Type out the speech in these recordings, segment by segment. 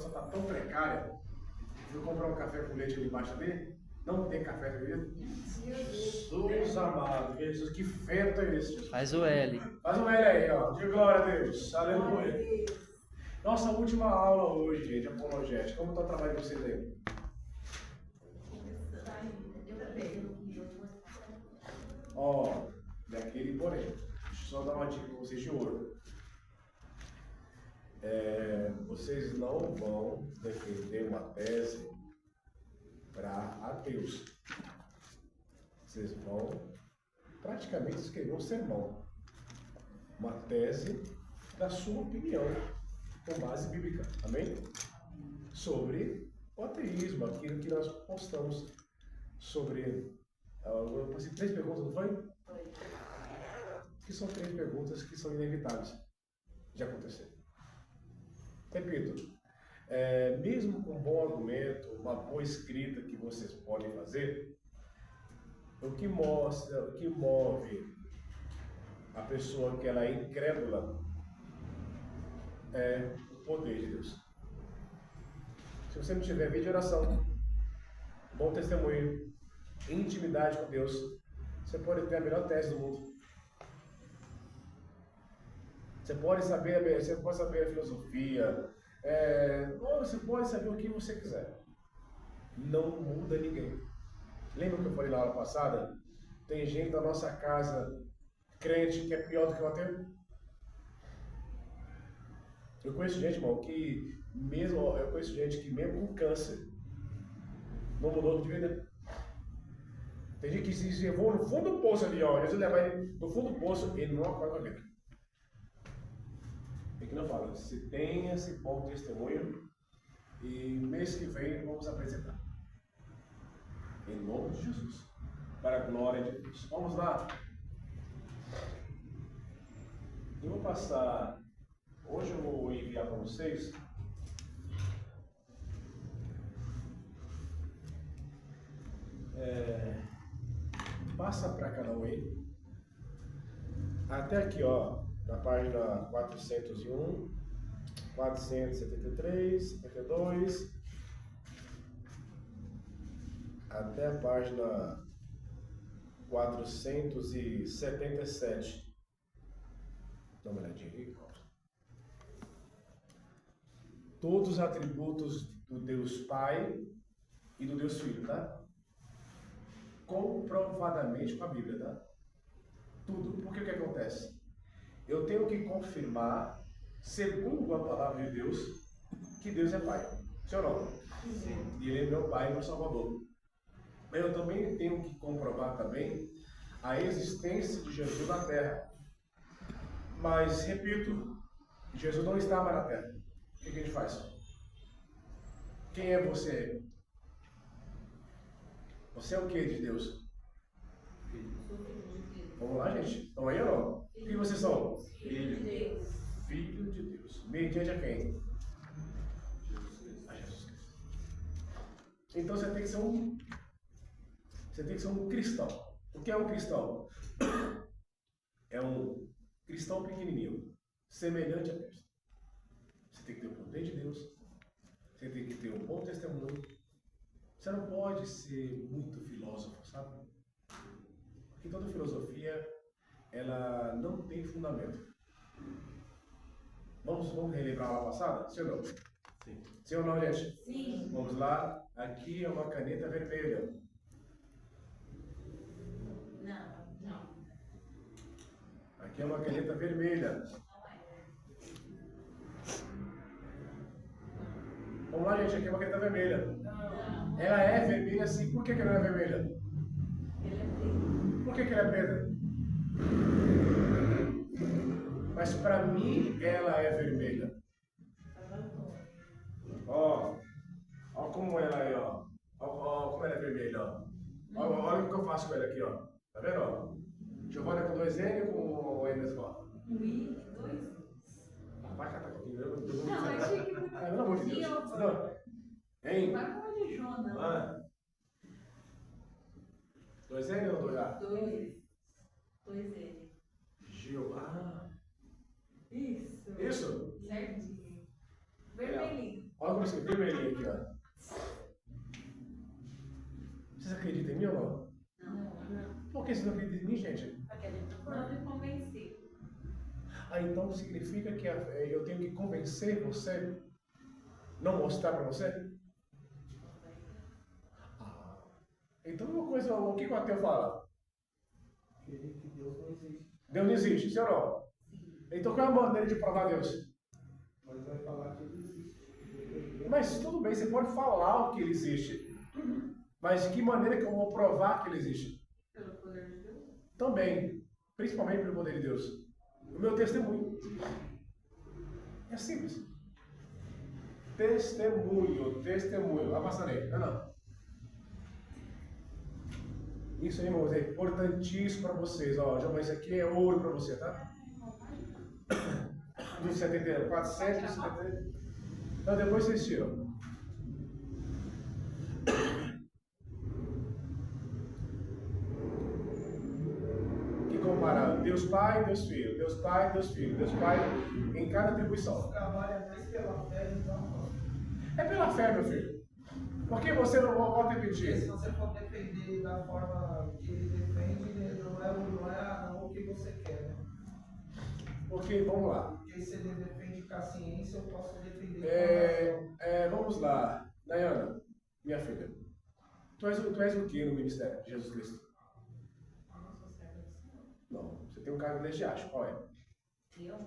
Está tão precária. Fui comprar um café com leite ali embaixo ali. Não tem café, acredita? Jesus amado, Jesus, que vento é esse? Jesus? Faz o L. Faz um L aí, ó. De glória a Deus. Aleluia. Nossa última aula hoje, gente, apologética. Como está o trabalho de vocês aí? Ó, daquele porém. Deixa eu só dar uma dica para vocês de ouro. Vocês não vão defender uma tese para ateus. Vocês vão praticamente escrever um sermão. Uma tese da sua opinião, com base bíblica. Amém? Sobre o ateísmo, aquilo que nós postamos sobre... Eu passei 3 perguntas, não foi? Foi. Que são 3 perguntas que são inevitáveis de acontecer. Repito, mesmo com um bom argumento, uma boa escrita que vocês podem fazer, o que move a pessoa que ela é incrédula é o poder de Deus. Se você não tiver vida de oração, bom testemunho, intimidade com Deus, você pode ter a melhor tese do mundo. Você pode saber a filosofia, você pode saber o que você quiser. Não muda ninguém. Lembra que eu falei na aula passada? Tem gente da nossa casa, crente, que é pior do que o ateu? Eu conheço gente, irmão, eu conheço gente que mesmo com câncer não mudou de vida. Tem gente que se levou no fundo do poço ali, ó. Jesus levar ele no fundo do poço, ele não acorda com a vida. É que não fala, se tem esse bom testemunho, e mês que vem vamos apresentar. Em nome de Jesus. Para a glória de Deus. Vamos lá. Eu vou passar. Hoje eu vou enviar para vocês. Passa para cada um aí. Até aqui, ó. Na página 401, 473, 72, até a página 477. Dá uma olhadinha aqui. Todos os atributos do Deus Pai e do Deus Filho, tá? Comprovadamente com a Bíblia, tá? Tudo. Porque o que acontece? Eu tenho que confirmar, segundo a palavra de Deus, que Deus é Pai. Sim ou não? Sim. E Ele é meu Pai e meu Salvador. Mas eu também tenho que comprovar também a existência de Jesus na Terra. Mas, repito, Jesus não está mais na Terra. O que a gente faz? Quem é você? Você é o que de Deus? Vamos lá, gente? Estão aí ou não? O que vocês são? Filho de Deus. Filho de Deus. Mediante a quem? A Jesus Cristo. Então você tem que ser um cristão. O que é um cristão? É um cristão pequenininho, semelhante a Cristo. Você tem que ter o poder de Deus. Você tem que ter um bom testemunho. Você não pode ser muito filósofo, sabe? Porque toda filosofia, ela não tem fundamento. Vamos relembrar a aula passada? Sim ou não? Sim. Sim ou não, gente? Sim. Vamos lá. Aqui é uma caneta vermelha. Não. Aqui é uma caneta vermelha. Vamos lá, gente. Aqui é uma caneta vermelha. Não. Ela é vermelha, sim. Por que ela é vermelha? Ele é preto. Por que ela é preta? Mas para mim ela é vermelha. Ó como ela é, ó. Ó como ela é vermelha, ó. Olha o que eu faço com ela aqui, ó. Tá vendo, ó? Giovana com 2 N ou com N só? Um I, 2. Vai catar coquinho. Não, achei que... Pelo amor de Deus. Não. Hein? Vai falar de Jonas. Ah. 2 N ou 2 A? 2 N. Giovana. Isso. Isso? Certinho. Vermelhinho. Ó Olha como você vermelhinho aqui, ó. Vocês acreditam em mim ou não? Não. Por que vocês não acreditam em mim, gente? Não me convenci. Ah, então significa que eu tenho que convencer você? Não mostrar para você? Ah, então uma coisa, o que o ateu fala? Que Deus não existe. Deus não existe, sim ou não? Então qual é a maneira de provar Deus? Mas vai falar que ele existe. Mas tudo bem, você pode falar o que ele existe. Mas de que maneira que eu vou provar que ele existe? Pelo poder de Deus. Também, principalmente pelo poder de Deus. O meu testemunho. É simples. Testemunho. Vai passar aí. Não. Isso aí, irmãos, é importantíssimo para vocês. Ó, João, isso aqui é ouro para você, tá? Do 74, 7, 70. Então depois vocês tiram. Que comparar Deus Pai, Deus Filho, Deus Pai, Deus Filho, Deus Pai em cada atribuição. Trabalha mais pela fé, então. É pela fé, meu filho. Por que você não volta a Porque se repetir? você for defender da forma que ele defende, não é o que você quer, né? Porque, vamos lá. Porque se ele defende com a ciência, eu posso defender com a razão. Vamos lá. Dayana, minha filha. Tu és o que no ministério de Jesus Cristo? Eu não sou serva do Senhor. Não. Você tem um cargo eclesiástico. Qual é? Eu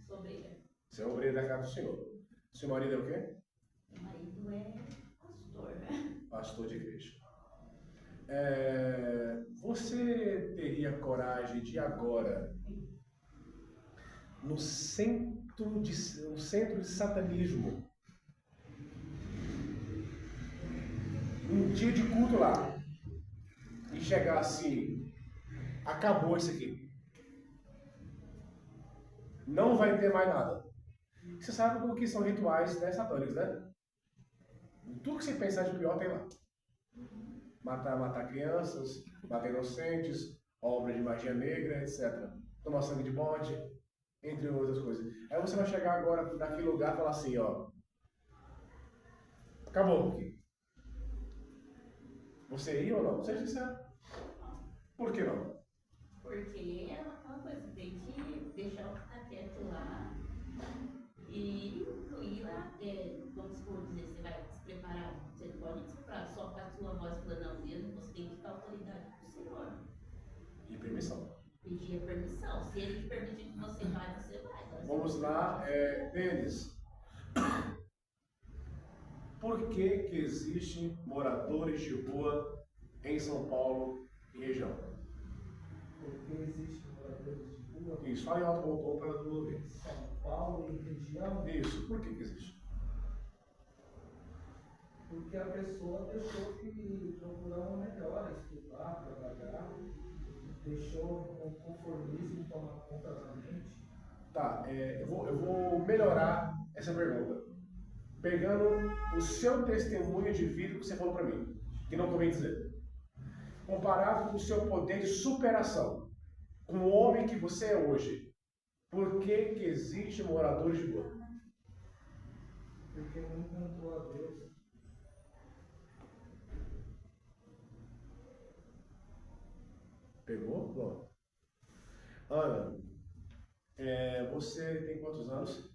sou obreira. Você é obreiro da casa do Senhor. Seu marido é o quê? Meu marido é pastor, né? Pastor de igreja. Você teria coragem de agora, no centro de satanismo, um dia de culto lá, e chegar assim, acabou isso aqui. Não vai ter mais nada. Você sabe o que são rituais satânicos, né? Tudo que você pensar de pior tem lá. Matar crianças, matar inocentes, obras de magia negra, etc. Tomar sangue de bode, entre outras coisas. Aí você vai chegar agora naquele lugar e falar assim, ó. Acabou aqui. Você ia ou não? Seja sincero. Por que não? Porque é uma coisa, tem que deixar o que tá quieto lá e ir lá, vamos supor, dizer, você vai se preparar, você pode se preparar só com a sua voz falando, não, você tem que dar autoridade pro Senhor. E permissão. Pedir a permissão. Se ele te permitir que você vai, você vai. Agora, Vamos lá, Denis. Por que existem moradores de rua em São Paulo e região? Porque existe moradores de rua Isso, fala em alto bom para todo mundo ver. em São Paulo e região, Isso, por que existe? porque a pessoa deixou de procurar uma melhora, estudar, trabalhar, deixou o conformismo tomar conta da mente. Tá, eu vou melhorar essa pergunta. Pegando o seu testemunho de vida que você falou para mim, que não convém dizer. Comparado com o seu poder de superação, com o homem que você é hoje, por que existe moradores de rua? Porque não encontrou a Deus. Pegou? Bom. Ana, você tem quantos anos?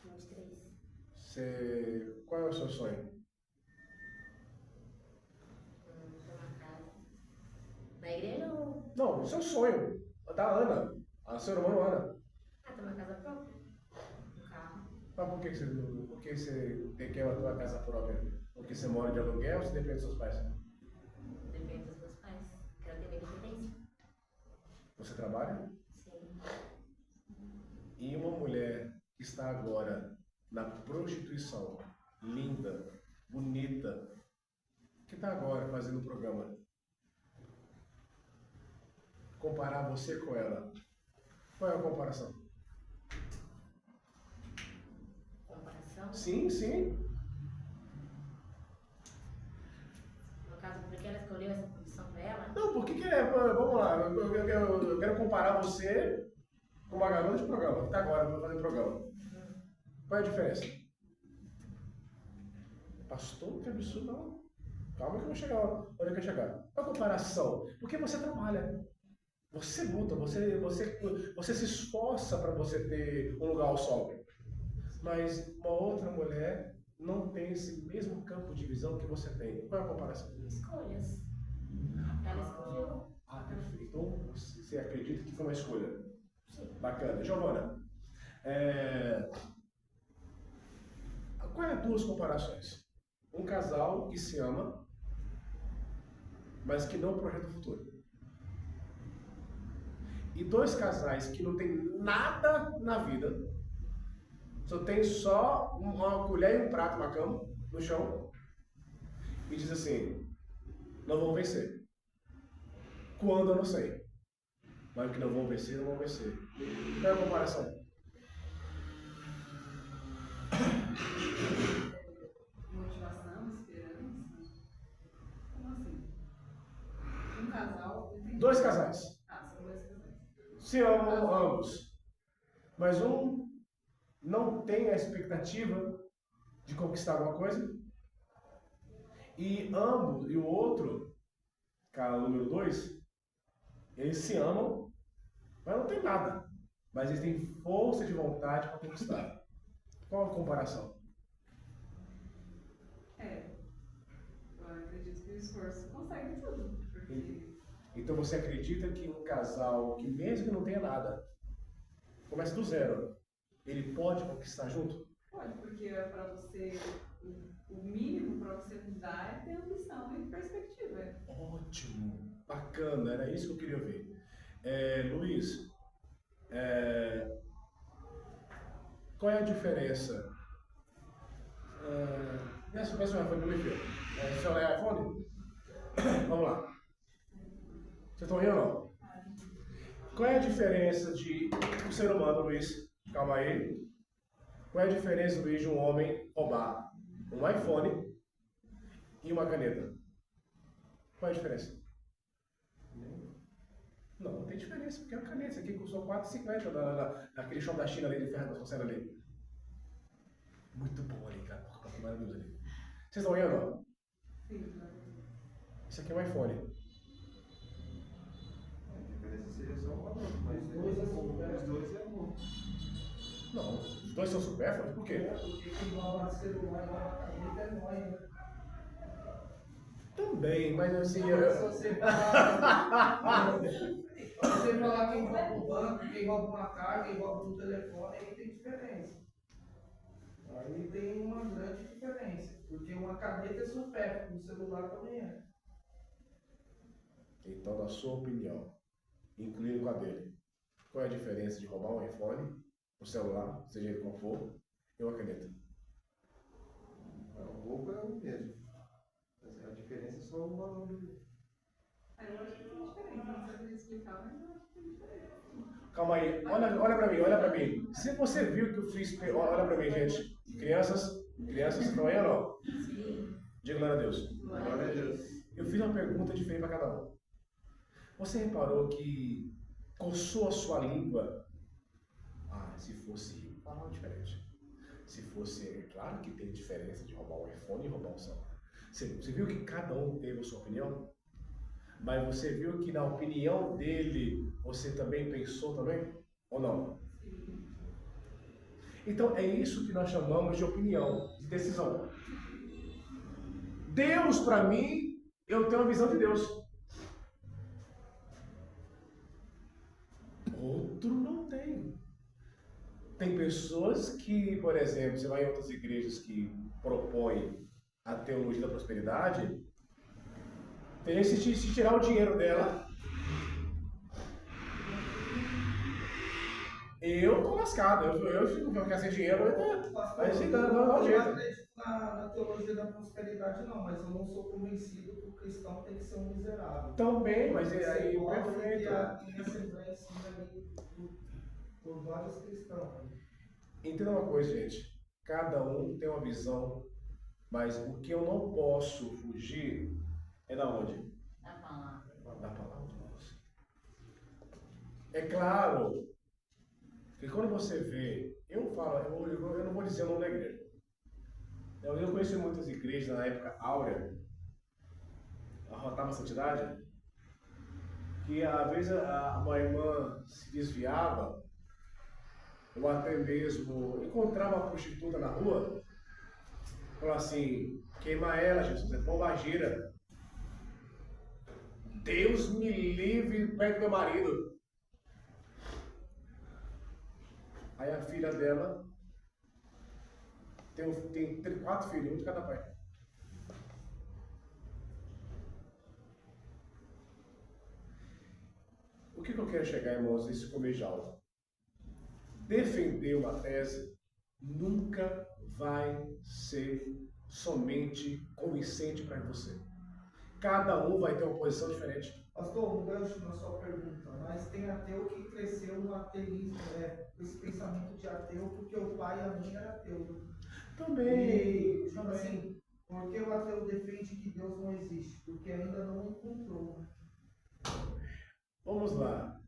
23. Qual é o seu sonho? Ter uma casa. Na igreja ou. Não, o seu sonho. Da Ana, a sua irmã Ana. Ter uma casa própria. Um carro. Mas por que você quer a tua casa própria? Porque você mora de aluguel ou você depende dos seus pais? Depende dos meus pais. Quero ter minha independência. Você trabalha? Sim. E uma mulher que está agora na prostituição, linda, bonita, que está agora fazendo o programa, comparar você com ela, qual é a comparação? Comparação. Sim, sim. No caso, porque ela escolheu essa profissão pra ela. Não, por que vamos lá, eu quero comparar você com uma garota de programa, que está agora para fazer o programa. Qual é a diferença? Pastor, que absurdo, não. Calma que eu vou chegar onde eu quero chegar. É uma comparação. Porque você trabalha. Você luta, você se esforça para você ter um lugar ao sol. Mas uma outra mulher não tem esse mesmo campo de visão que você tem. Qual é a comparação? Escolhas. Ela escolheu. Ah, perfeito. Então, você acredita que foi uma escolha? Sim. Bacana. Giovana, qual é as duas comparações? Um casal que se ama, mas que não projeta o futuro. E dois casais que não tem nada na vida, só tem só uma colher e um prato na cama, no chão, e diz assim, não vão vencer. Quando eu não sei. Mas que não vão vencer, não vão vencer. Qual é a comparação? Motivação, esperança. Como assim? Um casal. Dois casais. Ah, são dois casais. Se amam ambos. Mas um não tem a expectativa de conquistar alguma coisa. E ambos, e o outro, cara, número 2, eles se amam, mas não tem nada. Mas eles têm força de vontade para conquistar. Qual a comparação? Eu acredito que o esforço consegue tudo. Porque Então você acredita que um casal que mesmo que não tenha nada, começa do zero, ele pode conquistar junto? pode, porque é para você. O mínimo para você mudar é ter ambição e perspectiva. Ótimo, bacana, era isso que eu queria ouvir. Luiz, qual é a diferença? Nessa pessoa foi no meu filho. Seu iPhone? Vamos lá. Vocês estão rindo ou não? Qual é a diferença de um ser humano, Luiz? Calma aí. Qual é a diferença, Luiz, de um homem roubar um iPhone e uma caneta? Qual é a diferença? Não tem diferença, porque é uma caneta. Isso aqui custou R$4,50 naquele show da China ali de ferro da Socena ali. Muito bom ali, cara. Maravilhoso ali. Vocês estão vendo? Ó? Sim, Isso aqui é um iPhone. A diferença seria só o valor, mas Os dois é bom, né? os dois é bom. Não, os dois são supérfluos? Por quê? Porque quem rouba celular e rouba caneta é nós, né? Também, mas assim. Se você falar quem rouba o banco, quem rouba uma carga, quem rouba um telefone, aí tem diferença. Aí tem uma grande diferença. Porque uma caneta é supérflua, um celular também é. Então, na sua opinião, incluindo com a dele, qual é a diferença de roubar um iPhone, um celular, seja ele qual for, e uma caneta? O roubo é o mesmo. A diferença é só o valor do. eu acho que tem diferença. Não sei explicar, mas eu acho que tem diferença. Calma aí, olha pra mim. Se você viu que eu fiz. Olha pra mim, gente. Crianças, estão aí ou não? Sim. Diga glória a Deus. Glória a Deus. Eu fiz uma pergunta diferente para cada um. Você reparou que coçou a sua língua? Ah, se fosse. Falava diferente. Se fosse. É claro que tem diferença de roubar um iPhone e roubar um celular. Você viu que cada um teve a sua opinião? Mas você viu que na opinião dele você também pensou também? Ou não? Então é isso que nós chamamos de opinião, de decisão. Deus, para mim, eu tenho uma visão de Deus. Outro não tem. Tem pessoas que, por exemplo, você vai em outras igrejas que propõem a teologia da prosperidade, tem esse se tirar o dinheiro dela. Eu tô lascado, eu fico ficar sem dinheiro, aí você dá um jeito. Eu não acredito na teologia da prosperidade, não, mas eu não sou convencido que o cristão tem que ser um miserável. Também, mas aí, perfeito. Tem essa ideia assim ali por vários cristãos. Entenda uma coisa, gente. Cada um tem uma visão, mas o que eu não posso fugir é da onde? Da palavra. Da palavra de Deus. É claro que quando você vê, eu não vou dizer o nome da igreja. Eu conheci muitas igrejas na época áurea, a Rotava Santidade, que às vezes uma irmã se desviava, ou até mesmo encontrava uma prostituta na rua, falava assim, queima ela, Jesus, é pombagira. Deus me livre perto do meu marido. Aí a filha dela tem 4 filhos, um de cada pai. O que eu quero chegar, irmãos, nesse começo de aula? Defender uma tese nunca vai ser somente convincente para você. Cada um vai ter uma posição diferente. Pastor, um gancho na sua pergunta, mas tem ateu que cresceu no ateísmo, esse pensamento de ateu, porque o pai e a mãe eram ateus. Também. E, tipo assim, porque o ateu defende que Deus não existe? Porque ainda não encontrou. Vamos lá.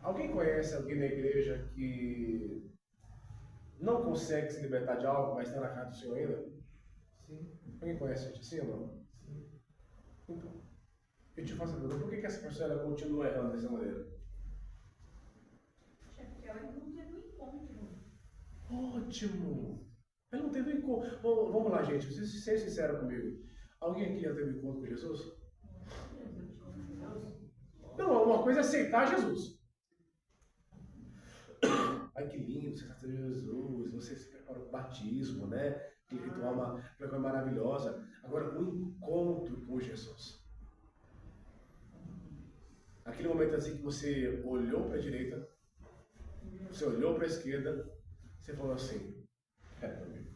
Alguém conhece alguém na igreja que não consegue se libertar de algo, mas está na casa do Senhor ainda? Sim. Alguém conhece gente assim ou não? Sim. Então, eu te faço a pergunta, por que essa pessoa ela continua errando dessa maneira? Acho que é porque ela não teve um encontro. Ótimo! Ela não teve encontro. Vamos lá, gente, vocês sejam sinceros comigo. Alguém aqui já teve encontro com Jesus? Não, uma coisa é aceitar Jesus. Ai, que lindo, você aceitou Jesus, você se preparou para o batismo, né? Aquele ritual, uma coisa maravilhosa. Agora, o encontro com Jesus. Aquele momento assim que você olhou para a direita, você olhou para a esquerda, você falou assim, meu amigo.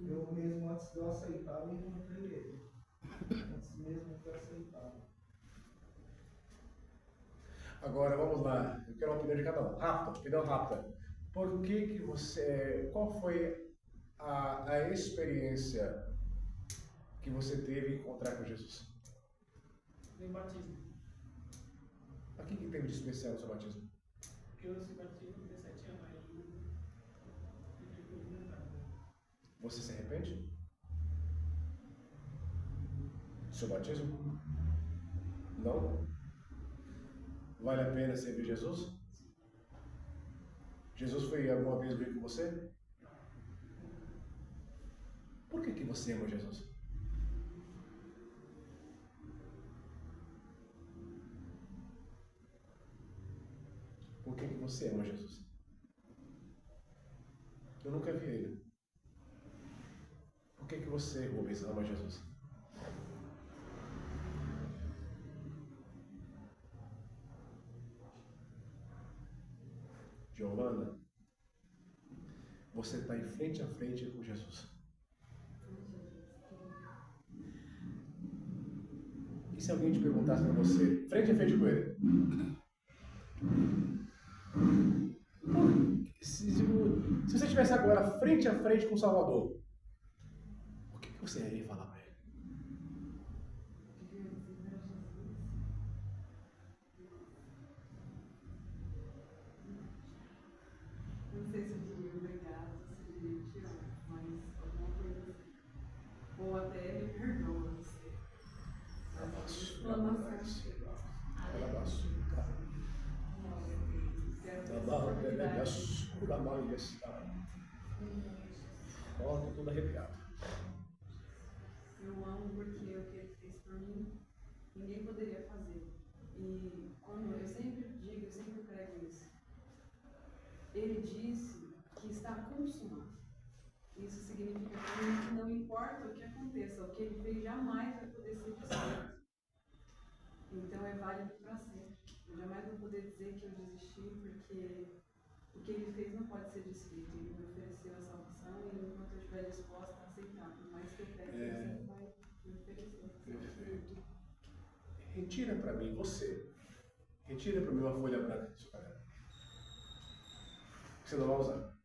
Eu mesmo, antes de eu aceitar, eu encontrei ele. Antes mesmo de eu aceitar. Agora, vamos lá. Eu quero uma opinião de cada um. Rápida, opinião rápida. Por que você... Qual foi a experiência que você teve em encontrar com Jesus? No batismo. O que teve de especial no seu batismo? Porque eu se batismo com 17 anos, aí eu fico alimentado. Você se arrepende? Do seu batismo? Não? Vale a pena servir Jesus? Jesus foi alguma vez vir com você? Por que você ama Jesus? Por que você ama Jesus? Eu nunca vi ele. Por que você, Rubens, ama Jesus? Giovana, você está em frente a frente com Jesus. E se alguém te perguntasse para você, frente a frente com ele? Se você estivesse agora frente a frente com o Salvador, o que você iria falar para ele? Não sei se eu diria obrigado, se eu diria te amo, mas alguma coisa assim. Ou até me perdoa, não sei. Volta tudo arrepiado. Eu amo porque o que ele fez por mim, ninguém poderia fazer. E quando eu sempre digo, eu sempre prego isso. Ele disse que está consumado. Isso significa que não importa o que aconteça, o que ele fez jamais vai poder ser desfeito. Então é válido para sempre. Eu jamais vou poder dizer que eu desisti, porque o que ele fez não pode ser desfeito. Ele me ofereceu a salvação e enquanto eu estiver disposta a aceitar, por mais que eu pegue, ele sempre vai me oferecer. Perfeito. Retira para mim, você. Retira para mim uma folha branca do seu caderno. Você não vai usar.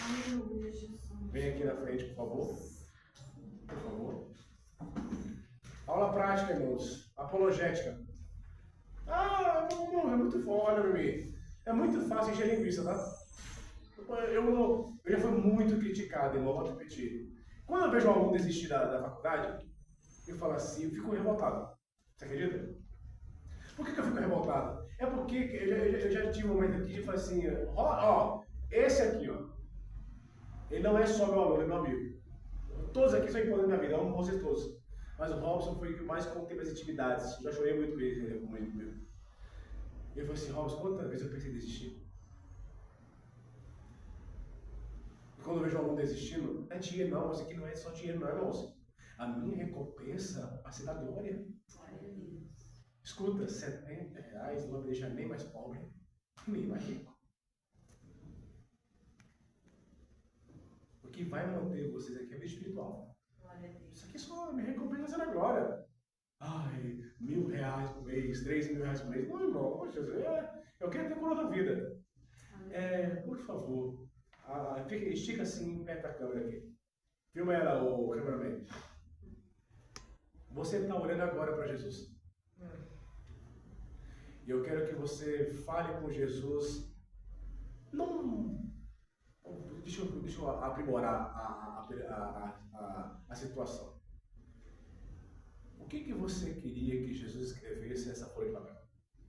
Aleluia, Jesus. Vem aqui na frente, por favor. Por favor. Aula prática, irmãos. Apologética. Ah, não, é muito forte, olha para mim. É muito fácil encher linguiça, tá? Eu já fui muito criticado, irmão, vou repetir. Quando eu vejo um aluno desistir da faculdade, eu falo assim, eu fico revoltado. Você acredita? Por que eu fico revoltado? É porque eu já tive um momento aqui de falar assim, ó, esse aqui, ó, ele não é só meu aluno, é meu amigo. Todos aqui são importantes na minha vida, eu amo vocês todos. Mas o Robson foi o que mais conteve as intimidades. Já chorei muito com ele, comigo. Ele falou assim, Robson, quantas vezes eu pensei em desistir? E quando eu vejo um aluno desistindo, não é dinheiro não, mas aqui não é só dinheiro não, irmãos. A minha recompensa vai ser da glória. Escuta, R$70 não vai me deixar nem mais pobre, nem mais rico. O que vai manter vocês aqui é o espiritual. Isso aqui só me recompensa na glória. Ai, R$1.000 por mês, R$3.000 por mês. Não, irmão, Jesus, eu quero ter coroa da vida. Por favor, estica assim perto da câmera aqui. Filma ela, o cameraman. Você está olhando agora para Jesus. E eu quero que você fale com Jesus. Não. Deixa eu aprimorar a situação. O que você queria que Jesus escrevesse nessa folha de papel?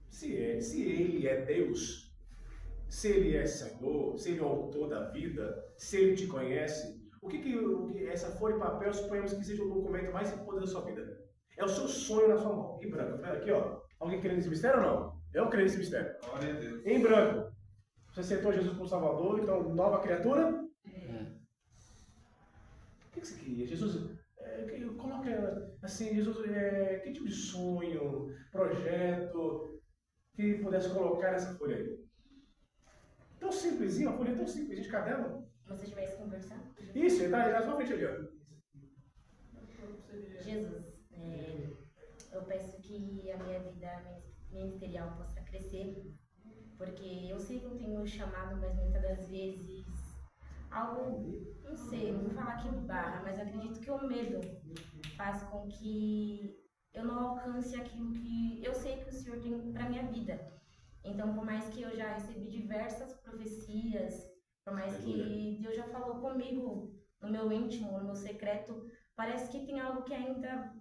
Se ele é Deus, se ele é Senhor, se ele é o autor da vida, se ele te conhece, o que essa folha de papel, suponhamos que seja o documento mais importante da sua vida? É o seu sonho na sua mão, em branco. Aqui, ó. Alguém crê nesse mistério ou não? Eu creio nesse mistério. Glória a Deus. Em branco. Você aceitou Jesus como Salvador, então nova criatura? O que você queria? Jesus, coloca assim, Jesus, que tipo de sonho, projeto que pudesse colocar nessa folha aí? Tão simplesinho, a folha é tão simples, de caderno. Você estivesse conversando? Isso, ele tá só frente ali, ó. Jesus, eu peço que a minha vida ministerial possa crescer, porque eu sei que eu tenho chamado, mas muitas das vezes algo, não sei, não vou falar que barra, mas acredito que o medo faz com que eu não alcance aquilo que eu sei que o Senhor tem para minha vida. Então, por mais que eu já recebi diversas profecias, por mais que Deus já falou comigo no meu íntimo, no meu secreto, parece que tem algo que ainda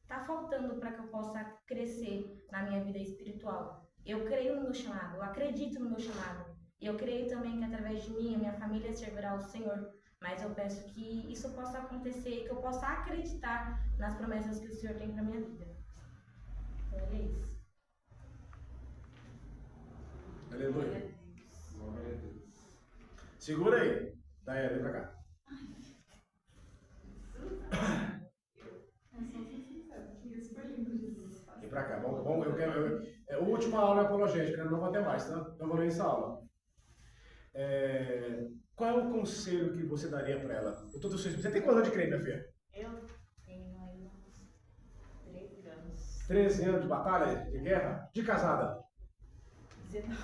está faltando para que eu possa crescer na minha vida espiritual. Eu creio no meu chamado, eu acredito no meu chamado. Eu creio também que através de mim, a minha família servirá ao Senhor. Mas eu peço que isso possa acontecer, que eu possa acreditar nas promessas que o Senhor tem para minha vida. Então, é isso. Aleluia. Glória a Deus. Segura aí. Daí, vem pra cá. Vem pra cá. Vamos, a última aula é apologética, eu não vou ter mais, tá? Não vou ler essa aula. Qual é o conselho que você daria para ela? Você tem quantos anos de crente, minha filha? Eu tenho aí uns 13 anos. 13 anos de batalha, de guerra? De casada? 19.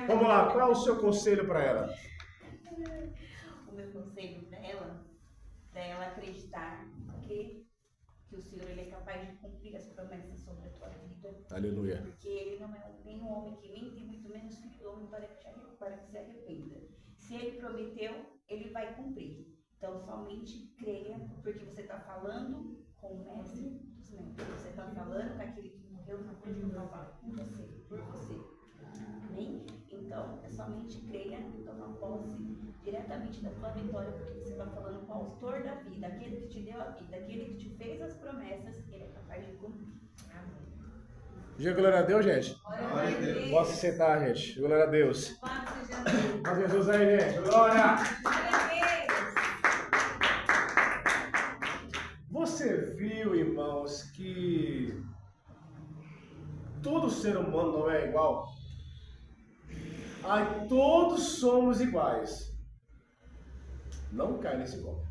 Vamos lá, qual é o seu conselho para ela? O meu conselho para ela acreditar que o Senhor ele é capaz de cumprir as promessas sobre a tua vida. Aleluia. Porque ele não é nenhum homem que mente, muito menos filho do homem para que se arrependa. Se ele prometeu, ele vai cumprir. Então, somente creia, porque você está falando com o mestre dos mestres. Você está falando com aquele que morreu na cruz do Calvário, com você, por você. Amém? Então, é somente creia e toma posse diretamente da tua vitória, porque você está falando com o autor da vida, aquele que te deu a vida, aquele que te fez as promessas, ele é capaz de cumprir. Amém. Diga glória a Deus, gente. Glória a Deus. Pode se sentar, gente. Glória a Deus. Paz seja Deus. Paz Jesus aí, gente. Glória. Glória a Deus. Você viu, irmãos, que todo ser humano não é igual? Ai, todos somos iguais. Não cai nesse golpe.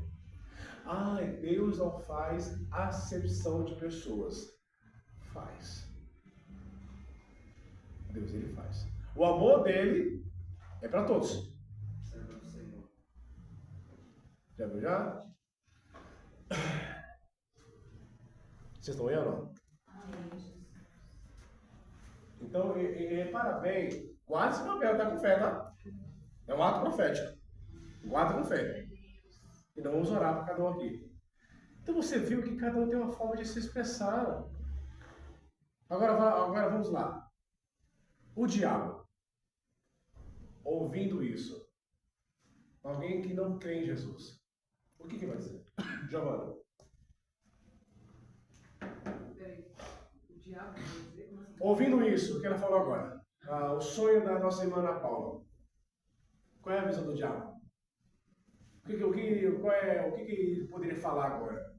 Ai, Deus não faz acepção de pessoas. Faz. Deus, ele faz. O amor dele é para todos. Já viu já? Vocês estão aí ou não? Então, repara bem, guarda esse papel, tá com fé, tá? É um ato profético. Guarda com fé. E não vamos orar para cada um aqui. Então você viu que cada um tem uma forma de se expressar. Agora vamos lá. O diabo, ouvindo isso, alguém que não crê em Jesus, o que vai dizer? Giovana. Peraí, o diabo vai dizer como assim? Ouvindo isso, o que ela falou agora? O sonho da nossa irmã Ana Paula. Qual é a visão do diabo? O que ele poderia falar agora?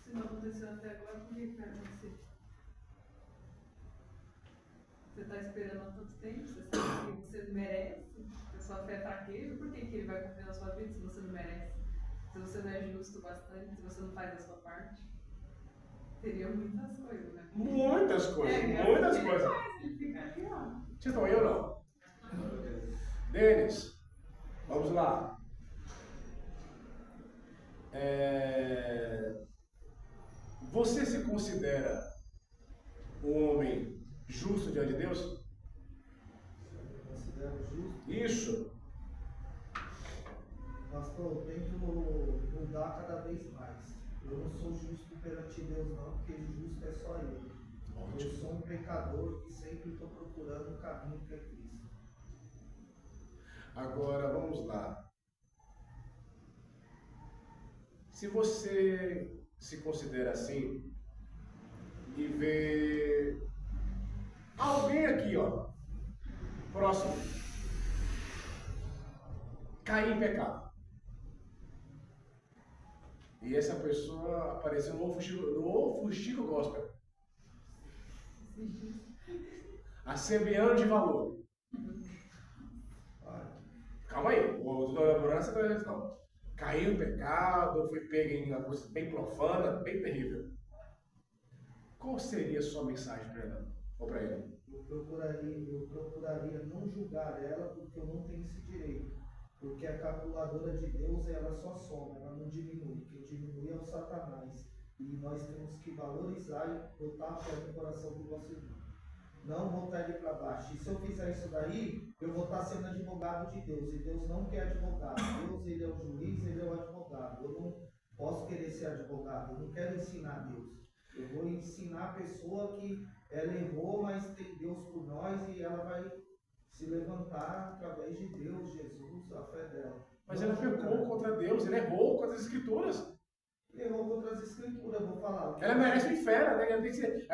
Se não aconteceu até agora, por que vai acontecer? Você está esperando há tanto tempo, você sabe que você merece, que a sua fé é fraqueja, por que ele vai confiar na sua vida se você não merece? Se você não é justo bastante, se você não faz a sua parte? Teria muitas coisas, né? Muitas coisas, muitas coisas. Ele fica ali, ó. Vocês estão aí ou não? Denis, vamos lá. Você se considera um homem justo diante de Deus? Eu considero justo. Isso. Pastor, eu tento mudar cada vez mais. Eu não sou justo perante Deus não, porque justo é só Ele. Eu sou um pecador que sempre estou procurando um caminho que é Cristo. Agora vamos lá. Se você se considera assim e vê alguém aqui, ó, próximo, cair em pecado. E essa pessoa apareceu no novo Chico Gospel. Assemblеando de valor. Calma aí, o doutor elaborando essa questão. Caiu em pecado, foi pego em uma coisa bem profana, bem terrível. Qual seria a sua mensagem para ela? Ou para ele? Eu procuraria não julgar ela porque eu não tenho esse direito. Porque a calculadora de Deus, ela só soma, ela não diminui. Quem diminui é o Satanás. E nós temos que valorizar e botar a fé no coração do nosso irmão. Não botar ele para baixo. E se eu fizer isso daí, eu vou estar sendo advogado de Deus. E Deus não quer advogado. Deus, ele é o juiz, ele é o advogado. Eu não posso querer ser advogado. Eu não quero ensinar Deus. Eu vou ensinar a pessoa que ela errou, mas tem Deus por nós e ela vai se levantar através de Deus, Jesus, a fé dela. Mas ela pecou contra Deus, ele errou contra as Escrituras. Ele errou contra as Escrituras, eu vou falar. Ela merece o inferno, né? Ela tem que ser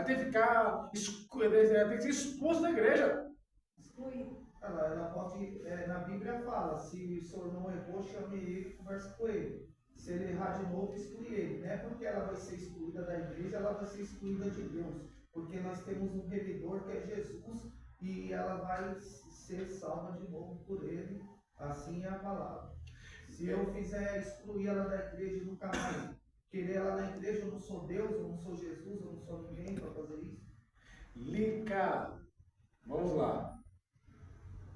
expulsa da igreja. Excluir. Ela pode, na Bíblia fala, se o seu irmão errou, chame ele e converse com ele. Se ele errar de novo, exclui ele. Não é porque ela vai ser excluída da igreja, ela vai ser excluída de Deus. Porque nós temos um redentor que é Jesus e ela vai ser salva de novo por ele. Assim é a palavra. Se eu fizer excluir ela da igreja e nunca mais querer ela na igreja, eu não sou Deus, eu não sou Jesus, eu não sou ninguém para fazer isso. Lica, vamos lá.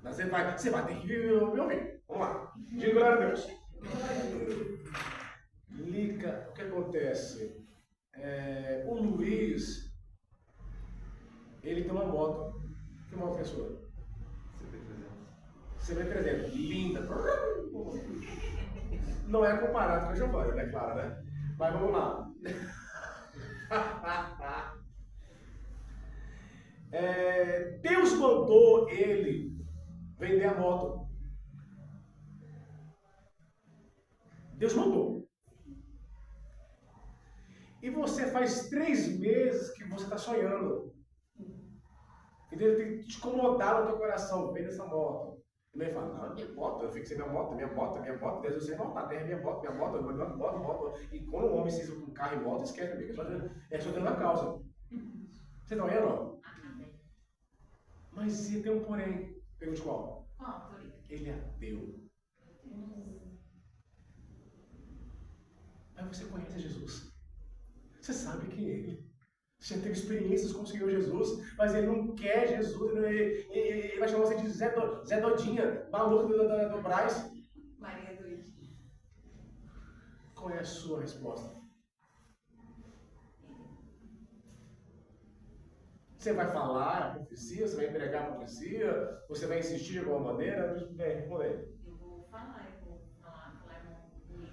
Você vai ter que me ouvir. Vamos lá. Diga glória a Deus. Lica, o que acontece? O Luiz, ele tem uma moto. Que moto é a sua? CB300. Linda. Não é comparado com a Giovanna, né? Claro, né? Mas vamos lá. Deus mandou ele vender a moto. Deus mandou. E você faz 3 meses que você está sonhando. E Deus tem que te incomodar no teu coração. Vende essa moto. E ele fala, não, minha moto, eu fixei minha moto, Deus, eu sei voltar, terra, minha moto, moto. E quando o homem se usa com carro e moto, esquece, amigo, é só dando a causa. Vocês estão aí ou não? Mas se tem um porém, pergunte qual? Qual, porém? Ele é ateu. Mas você conhece Jesus. Você sabe quem é ele. Você já teve experiências com o Senhor Jesus, mas ele não quer Jesus, ele vai chamar você de Zé Dodinha, maluco do Brás. Maria Doidinha. Qual é a sua resposta? Você vai falar a profecia, você vai entregar a profecia, você vai insistir de alguma maneira? Responde aí. Eu vou falar, irmão Luiz.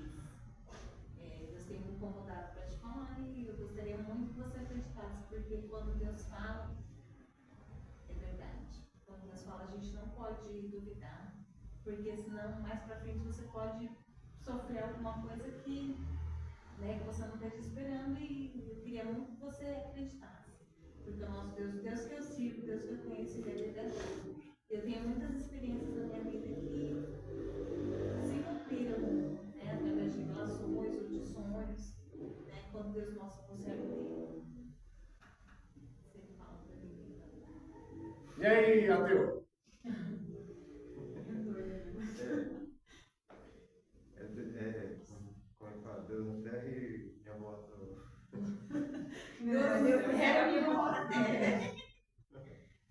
Deus tem me incomodado para te falar e eu gostaria muito que você acreditasse, porque quando Deus fala, é verdade. Quando Deus fala, a gente não pode duvidar, porque senão mais para frente você pode sofrer alguma coisa que você não esteja esperando, e eu queria muito que você acreditasse. Porque o nosso Deus, o Deus que eu sirvo, o Deus que eu conheço, Ele é verdadeiro. Eu tenho muitas experiências na minha vida que se cumpriram, através de revelações ou de sonhos, quando Deus mostra para o servo dele. Você fala para mim. E aí, ateu? Como é que fala? Deus na terra e minha moto.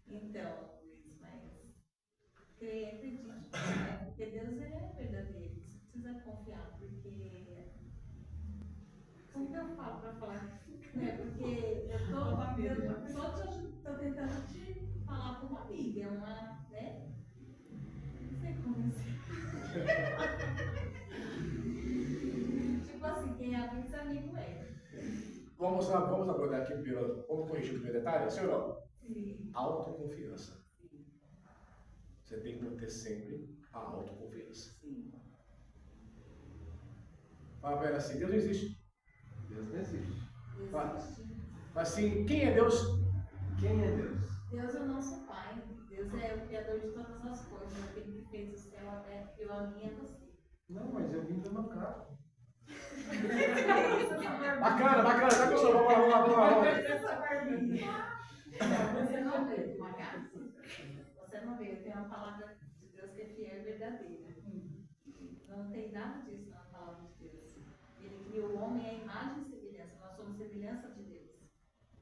Então, Luiz, mas creia, acredite, porque Deus ele é verdadeiro. Você precisa confiar, porque como que eu falo para falar? Porque eu tô tentando te falar com uma amiga, uma, não sei como dizer. Tipo assim, quem é amigo, amigo é. Vamos abordar aqui, vamos corrigir o primeiro detalhe, sim ou não? Sim. Autoconfiança. Você tem que manter sempre a autoconfiança. Sim. Fala para ela assim, Deus não existe. Deus não existe. Assim, quem é Deus? Quem é Deus? Deus é o nosso Pai. Deus é o Criador de todas as coisas. Aquele que fez o céu, a terra, criou a minha e você. Não, mas eu vim do macaco. Bacana, tá gostando? Vamos lá. Você não veio, macaco. Você não veio. Tem uma palavra de Deus que é fiel e verdadeira. Não tem nada disso na palavra de Deus. Ele criou o homem à imagem e semelhança. Nós somos semelhança de Deus.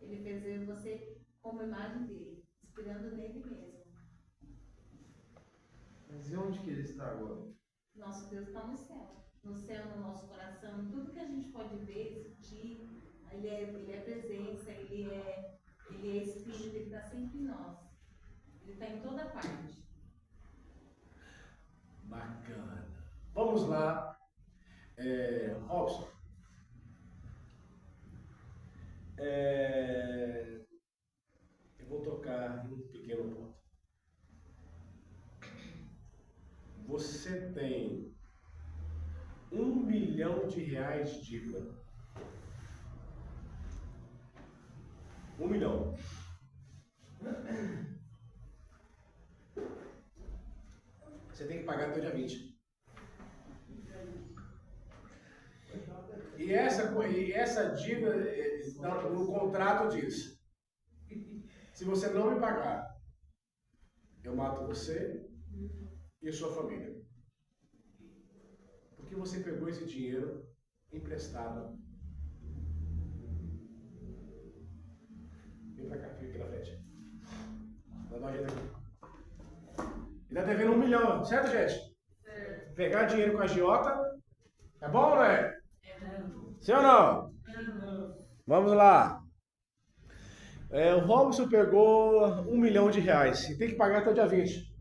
Ele fez você como imagem dele, inspirando nele mesmo. Mas e onde que ele está agora? Nosso Deus está no céu. No céu, no nosso coração, tudo que a gente pode ver, sentir, ele é presença, ele é Espírito, ele está sempre em nós. Ele está em toda parte. Bacana. Vamos lá. Robson. Eu vou tocar em um pequeno ponto. Você tem R$1 milhão de dívida. 1 milhão. Você tem que pagar até o dia 20. E essa dívida, no contrato diz: se você não me pagar, eu mato você e sua família. Porque você pegou esse dinheiro emprestado. Vem pra cá, fica aqui na frente. Vai dar um jeito aqui. Ele tá devendo 1 milhão, certo, gente? Certo. Pegar dinheiro com a agiota é bom, não é? É bom. Sim ou não? Não. Vamos lá. O Robson pegou R$1 milhão e tem que pagar até o dia 20.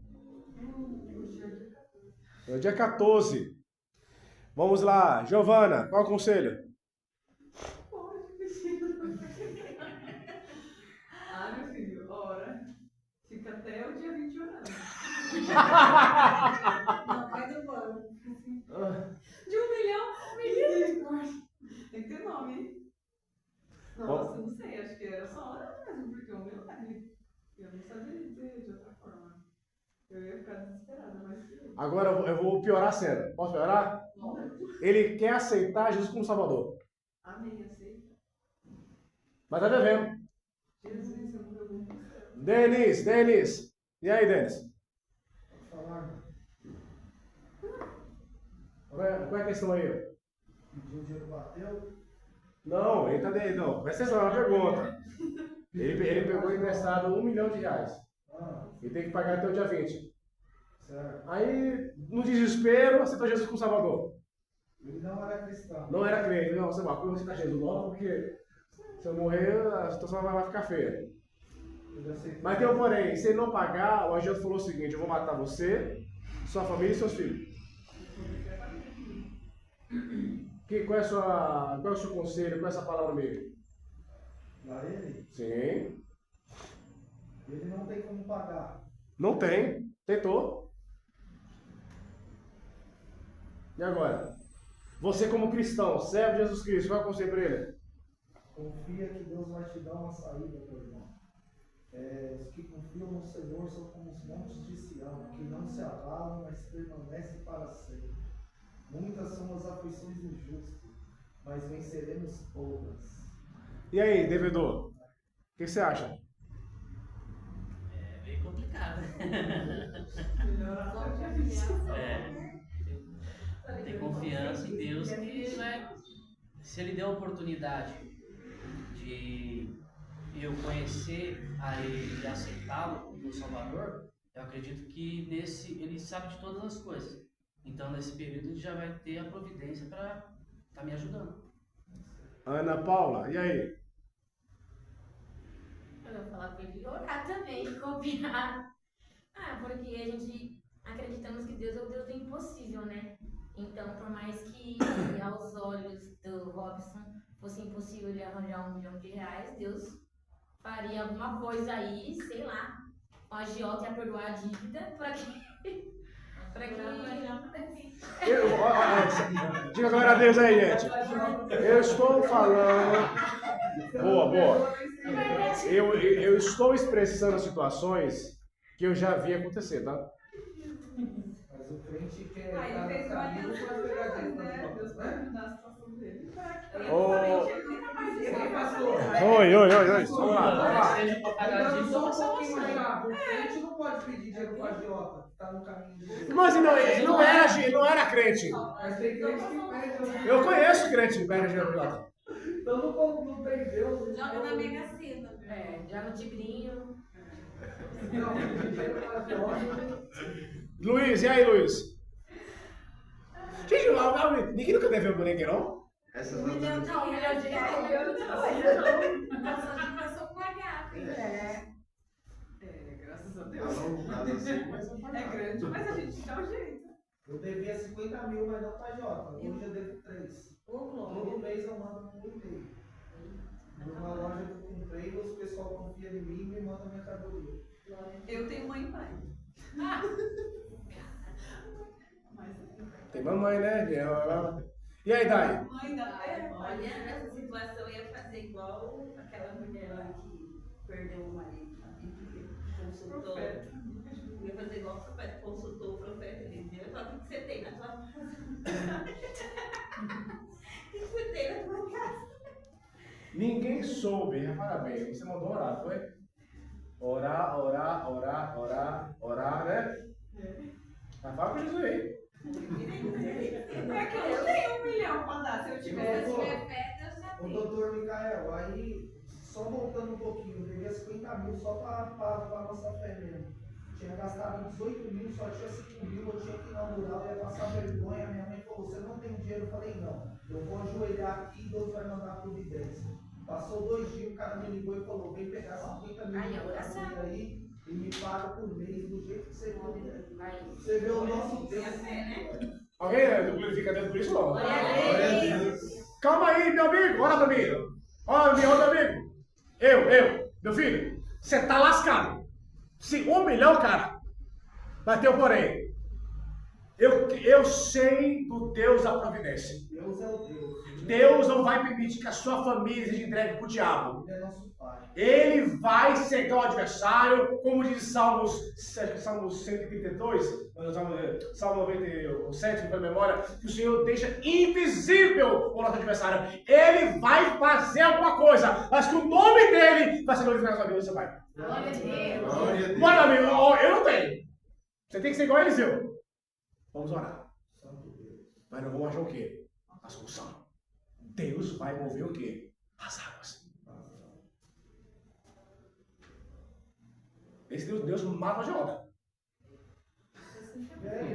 É o dia 14. Vamos lá, Giovana, qual é o conselho? Meu filho, ora, fica até o dia 20 orando. Não, vai do banco. De 1 milhão, misericórdia. Tem que ter nome, hein? Nossa, não sei, acho que era só orar mesmo, porque é um milagre. Eu não sabia dizer de outra forma. Eu ia ficar desesperada, mas... Agora eu vou piorar a cena. Posso piorar? Ele quer aceitar Jesus como Salvador. Amém, aceita. Mas tá devendo. Jesus, eu não pergunto. Denis. E aí, Denis? Pode falar. Qual é a questão aí? Pediu dinheiro, bateu. Não, ele tá devendo. Não, vai ser só uma pergunta. Ele pegou emprestado R$1 milhão. E tem que pagar até o dia 20. Certo. Aí, no desespero, aceitou Jesus como Salvador. Ele não era cristão. Não era crente. Não, você vai aceitar Jesus logo, porque se eu morrer, a situação vai ficar feia. Ele aceitou. Mas tem um porém, se ele não pagar, o agente falou o seguinte: eu vou matar você, sua família e seus filhos. Qual é o seu conselho? Qual é essa palavra mesmo? Pra ele, Sim. ele não tem como pagar. Não tem. Tentou. E agora? Você como cristão, servo de Jesus Cristo, qual é o conselho para ele? Confia que Deus vai te dar uma saída, meu irmão. Os que confiam no Senhor são como os montes de Sião, que não se abalam, mas permanecem para sempre. Muitas são as aflições do justo, mas venceremos todas. E aí, devedor? O que você acha? É meio complicado. Ter confiança em Deus que vai. Se Ele deu a oportunidade de eu conhecer a Ele e aceitá-lo como Salvador, eu acredito que Ele sabe de todas as coisas. Então, nesse período, Ele já vai ter a providência para estar me ajudando. Ana Paula, e aí? Eu vou falar pra ele orar também, confiar. Porque a gente acreditamos que Deus é o Deus do impossível, né? Então, por mais que aos olhos do Robson fosse impossível ele arranjar R$1 milhão, Deus faria alguma coisa aí, sei lá, o agiota ia perdoar a dívida para que... Diga glória a Deus aí, gente. Eu estou falando. Boa. Eu estou expressando situações que eu já vi acontecer, tá? Mas o crente quer Ele estar fez no uma caminho aliança para com pegar Deus, Deus né? nas Deus mãos, vai né? mudar a situação dele. Ei, pastor. Oi. Vamos lá. Seja para pagar a Então, dívida só ou um para pouquinho mais salvação. rápido. O crente não pode pedir dinheiro para agiota, que está no caminho de Deus. Mas não era crente. Mas tem crente que pede. Eu conheço crente que perde dinheiro pra Então não tem Deus. Joga na Mega Sena. Joga no tigrinho. Não, dinheiro para agiota. Luiz, e aí, Luiz? Gente, ninguém nunca deveu um boneco, não? Essas R$1 milhão outras. não, R$1 milhão de reais. Nossa, a gente passou com H. Graças a Deus. A longo prazo assim, mas não É grande, mas a gente dá um jeito. Eu devia 50 mil, mas não para agiota. Hoje eu devo 3. Todo mês eu mando um e-mail. Numa loja que eu comprei, os pessoal confia em mim e me manda mercadoria. Eu tenho mãe e pai. Tem mamãe, né? E aí, Dai? Mãe da terra. Olha, nessa situação eu ia fazer igual aquela mulher lá que perdeu o marido, sabe? Que consultou. Profeta. Eu ia fazer igual o profeta, consultou o profeta de Deus. Fala, o que você tem na tua casa? O que você tem na tua casa? Ninguém soube, repara bem, você mandou orar, foi? Orar, né? Mas fala com Jesus aí. É que eu não tenho R$1 milhão pra dar. Se eu tiver fé, Deus já O tem. doutor Micael, aí, só voltando um pouquinho, eu devia 50 mil só para a nossa fé mesmo. Tinha gastado 18 mil, só tinha 5 mil, eu tinha que inaugurar, eu ia passar vergonha. Minha mãe falou, você não tem dinheiro? Eu falei, não, eu vou ajoelhar aqui e Deus vai mandar a providência. Passou 2 dias, o cara me ligou e falou, vem pegar 50 mil Aí, de oração. mercadoria aí e me paga por mês, do jeito que você puder. Vai. Você vê o nosso Deus. Alguém glorifica Deus por isso, não? Glória a Glória a Deus. Deus. Calma aí, meu amigo, olha pra mim. Olha, meu amigo. Meu filho, você tá lascado. Se R$1 milhão, cara, vai ter um porém. Eu sei do Deus da providência. Deus é o Deus. Deus não vai permitir que a sua família seja entregue pro diabo. Ele é nosso Pai. Ele vai cegar o adversário, como diz Salmo 132, Salmo 97, não foi memória, que o Senhor deixa invisível o nosso adversário. Ele vai fazer alguma coisa, mas que o nome dele vai ser glorificado na sua vida, você vai. Glória a Deus. Glória a Deus. Mas, amigo, eu não tenho. Você tem que ser igual a Eliseu. Vamos orar. Santo Deus. Mas não vamos achar o quê? A solução. Deus vai mover o quê? As águas. Esse Deus mata a agiota.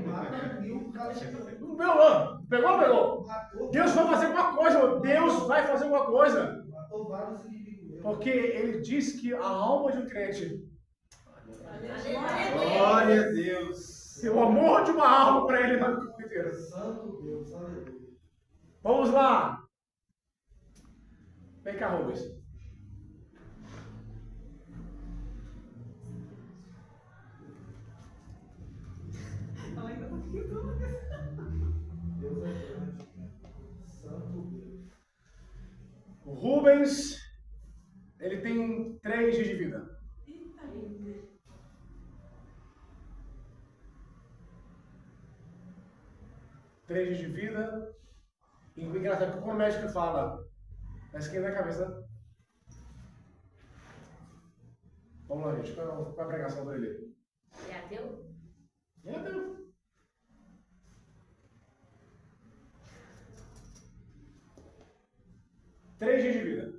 Mata mil, o cara chegou. Pegou ou pegou? Matou, Deus vai fazer alguma coisa, Deus vai fazer alguma coisa. matou vários inimigos Porque ele diz que a alma de um crente, Glória a Deus. o amor de uma alma para ele vale o corpo inteiro. Santo Deus, aleluia. Vamos lá. Vem cá, Rubens. Deus é grande. Santo Deus. O Rubens, ele tem 3 dias de vida. 3 dias de vida. E o engraçado é que quando o médico fala, na esquerda da cabeça. Vamos lá, gente. Qual é a pregação dele? É ateu? É ateu. Três dias de vida.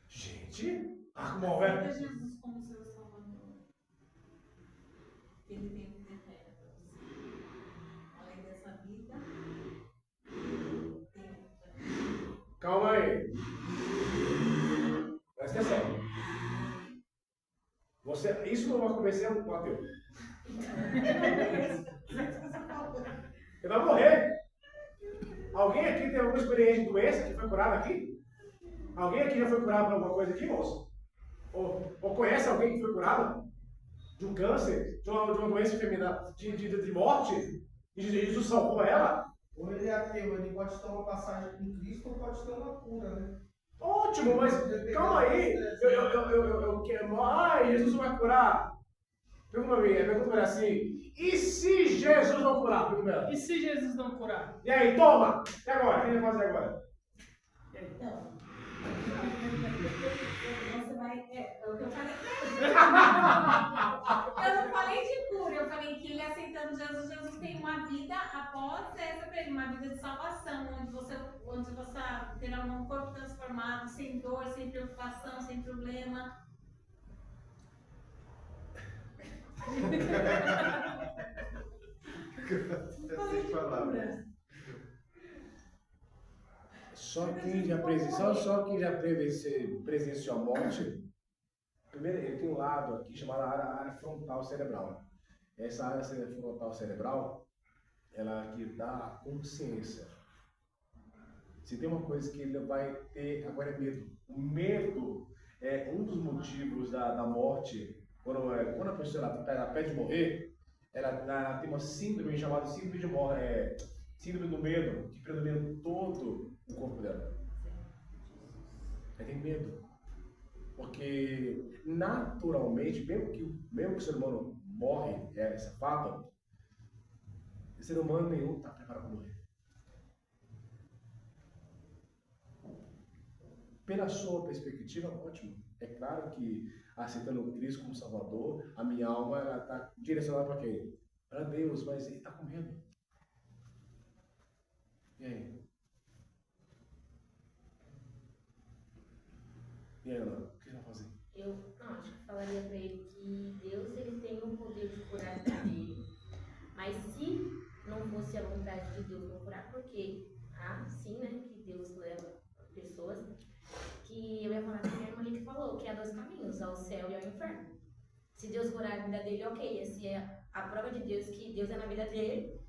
Gente, como velho. Aceita Jesus como seu Salvador. Ele tem vida eterna para você. Além dessa vida, tem outra. Calma aí. Presta atenção. Isso não vai acontecer com o ateu. Ele vai morrer. Alguém aqui tem alguma experiência de doença que foi curada aqui? Alguém aqui já foi curado por alguma coisa aqui, moço? Ou conhece alguém que foi curado? De um câncer? De uma doença feminina? De morte? E Jesus salvou ela? Ou ele é ateu, ele pode ter uma passagem com Cristo ou pode ter uma cura, né? Ótimo, mas calma aí. Eu quero. Ai, Jesus não vai curar. Pergunta pra mim assim. E se Jesus não curar? Pergunta pra ela. E se Jesus não curar? E aí, toma! E agora? O que ele vai fazer agora? Então, você vai. É o que eu falei. Eu não falei de cura, eu falei que ele aceitando Jesus tem uma vida após essa pra ele, uma vida de salvação, onde você terá um corpo transformado, sem dor, sem preocupação, sem problema. Essas palavras. Só quem já presenciou a morte. Primeiro, ele tem um lado aqui chamado área frontal cerebral. Essa área frontal cerebral, ela que dá consciência. Se tem uma coisa que ele vai ter, agora é medo. O medo é um dos motivos da morte. Quando a pessoa ela pede morrer, ela tem uma síndrome chamada síndrome do medo, que predomina todo o corpo dela. Ela tem medo. Porque, naturalmente, mesmo que o ser humano morre, essa fato, o ser humano nenhum está preparado para morrer. Pela sua perspectiva, ótimo. É claro que, aceitando o Cristo como Salvador, a minha alma está direcionada para quem? Para Deus, mas ele está com medo. E aí? E aí, Ana? O que você vai fazer? Acho que falaria para ele que Deus ele tem o poder de curar a vida dele. Mas se não fosse a vontade de Deus não curar, porque sim, né, que Deus leva pessoas, que eu ia falar com a minha irmã ali que falou que há 2 caminhos, ao céu e ao inferno. Se Deus curar a vida dele, ok, essa é a prova de Deus, que Deus é na vida dele,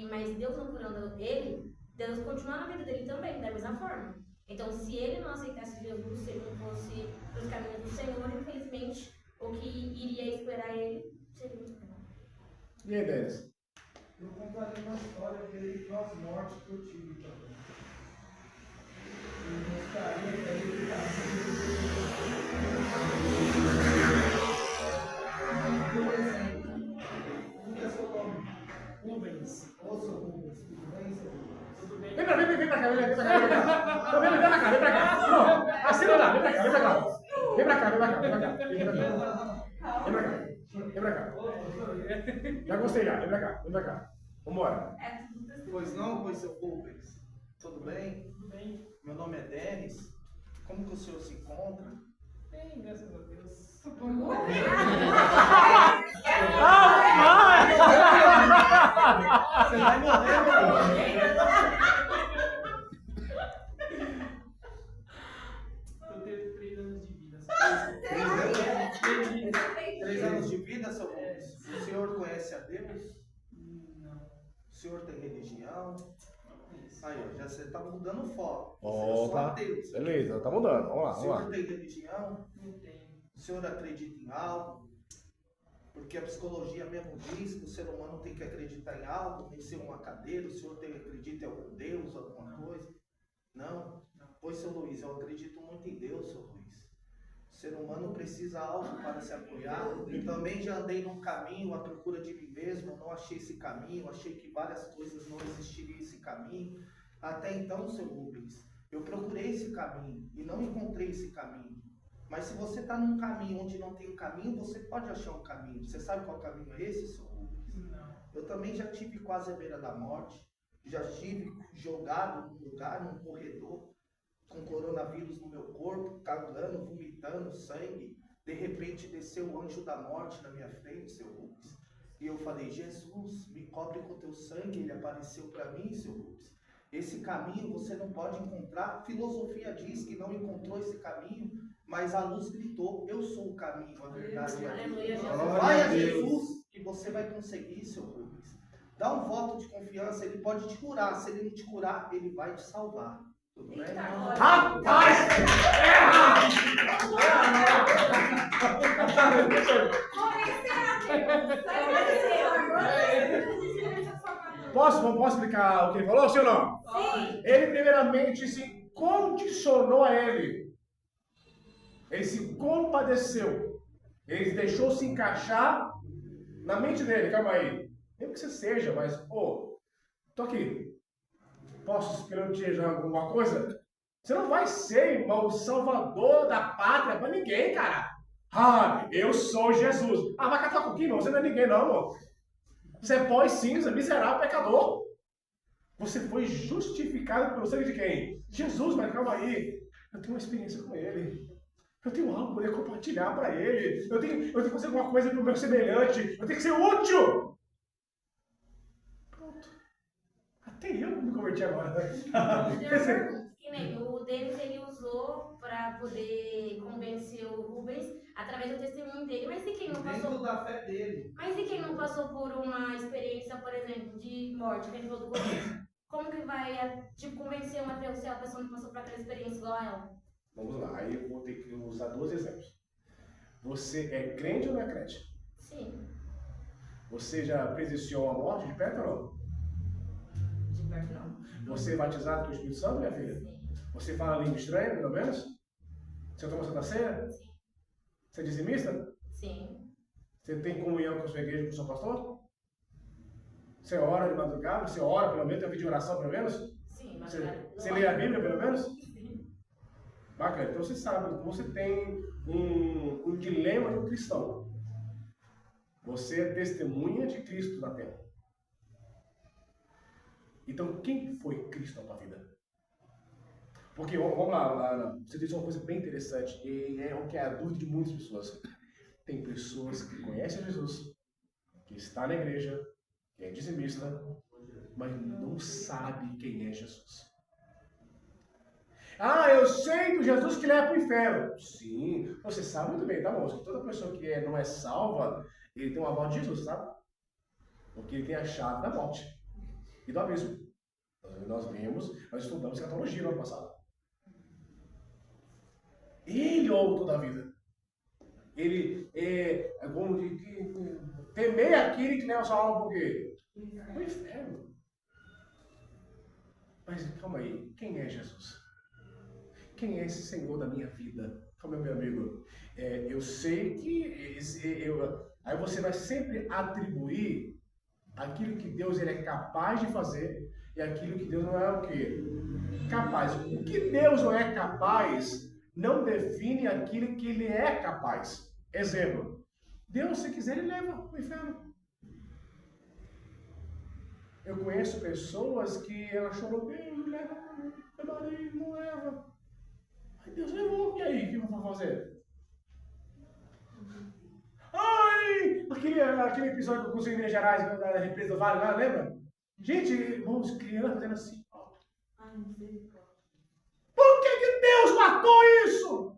mas Deus não curando ele, Deus continua na vida dele também, da mesma forma. Então, se ele não aceitasse Jesus, se ele não fosse os caminhos do Senhor, infelizmente, o que iria esperar ele seria muito bom. E aí, Denis? Eu contaria uma história dele pós-morte que eu tive também. Eu gostaria que ele por exemplo, como é seu nome? Rubens. Ô, seu Rubens, tudo bem, seu Rubens? Tudo bem? Vem pra cá. Não, assim não dá, vem pra cá. Vem pra cá. Já gostei já, vem pra cá. Vambora. Pois não, pois seu Rubens. Tudo bem? Tudo bem? Meu nome é Denis. Como que o senhor se encontra? Bem, graças a Deus. Você vai morrer, meu conhece a Deus? Não. O senhor tem religião? Não conheço. Aí, ó, já você está mudando o foco. Você é só Opa, Deus. beleza, tá mudando. Vamos lá, O vamos senhor lá. tem religião? Não tenho. O senhor acredita em algo? Porque a psicologia mesmo diz que o ser humano tem que acreditar em algo, tem que ser uma cadeira. O senhor acredita em algum Deus, alguma coisa? Não? Pois, seu Luiz, eu acredito muito em Deus, seu Luiz. O ser humano precisa de algo para se apoiar. Eu também já andei num caminho à procura de mim mesmo, eu não achei esse caminho, achei que várias coisas não existiriam esse caminho. Até então, seu Rubens, eu procurei esse caminho e não encontrei esse caminho. Mas se você está num caminho onde não tem um caminho, você pode achar um caminho. Você sabe qual caminho é esse, seu Rubens? Não. Eu também já tive quase à beira da morte, já estive jogado num lugar, num corredor, com coronavírus no meu corpo, cagando, vomitando sangue. De repente desceu o anjo da morte na minha frente, seu Rubens. E eu falei, Jesus, me cobre com teu sangue. Ele apareceu para mim, seu Rubens. Esse caminho você não pode encontrar. Filosofia diz que não encontrou esse caminho, mas a luz gritou, eu sou o caminho, a verdade e a vida. Aleluia, Jesus. Vai a Jesus que você vai conseguir, seu Rubens. Dá um voto de confiança, ele pode te curar. Se ele não te curar, ele vai te salvar. Tudo bem? Rapaz! Posso explicar o que ele falou, sim ou não? Sim. Ele primeiramente se condicionou a ele. Ele se compadeceu. Ele deixou se encaixar na mente dele. Calma aí. Nem que você seja, mas, pô, tô aqui. Posso esperando te desejar alguma coisa? Você não vai ser, irmão, o salvador da pátria pra ninguém, cara. Ah, eu sou Jesus. Ah, vai catar com quem, irmão? Você não é ninguém, não, irmão. Você é pó e cinza, miserável, pecador. Você foi justificado pelo sangue de quem? Jesus, mas calma aí. Eu tenho uma experiência com ele. Eu tenho algo para poder compartilhar para ele. Eu tenho que fazer alguma coisa para o meu semelhante. Eu tenho que ser útil. Pronto. Até eu me converti agora. Que nem o Denis, ele usou para poder convencer o Rubens através do testemunho dele. Mas e quem não Dentro passou? da fé dele. Mas e quem não passou por uma experiência, por exemplo, de morte, que ele falou do começo? Como que vai convencer uma pessoa que não passou por aquela experiência igual a ela? Vamos lá, aí eu vou ter que usar 2 exemplos. Você é crente ou não é crente? Sim, Você já presenciou a morte de perto ou não? de perto não. Você é batizado com o Espírito Santo, minha filha? Sim. Você fala língua estranha, pelo menos? Você toma Santa Ceia? Sim. Você é dizimista? Sim. Você tem comunhão com a sua igreja, com o seu pastor? Você ora de madrugada? Você ora pelo menos? Tem um vídeo de oração pelo menos? Sim, mas Você lê a Bíblia pelo menos? Sim. Bacana. Então você sabe, você tem um dilema de um cristão. Você é testemunha de Cristo na terra. Então quem foi Cristo na tua vida? Porque, vamos lá, você disse uma coisa bem interessante, e é o que é a dúvida de muitas pessoas. Tem pessoas que conhecem Jesus, que está na igreja, que é dizimista, mas não sabe quem é Jesus. Ah, eu sei do Jesus que leva para o inferno. Sim, você sabe muito bem, tá bom? Toda pessoa que não é salva, ele tem uma voz de Jesus, sabe? Porque ele tem a chave da morte e do abismo. Nós estudamos escatologia no ano passado. Ele é o autor da vida. Ele é, como de temer aquele que leva a sua alma por quê? O inferno. Mas calma aí, quem é Jesus? Quem é esse Senhor da minha vida? Calma aí, meu amigo. Eu sei que aí você vai sempre atribuir aquilo que Deus ele é capaz de fazer e aquilo que Deus não é o quê? Capaz. O que Deus não é capaz não define aquilo que ele é capaz. Exemplo, Deus, se quiser, ele leva para o inferno. Eu conheço pessoas que ela chorou, Deus leva, meu marido não leva. Aí Deus levou, e aí, o que eu vou fazer? Ai, aquele episódio que eu em Minas Gerais, da represa do Vale lá, lembra? Gente, irmãos, crianças fazendo assim. Ai, misericórdia. Por que Deus matou isso?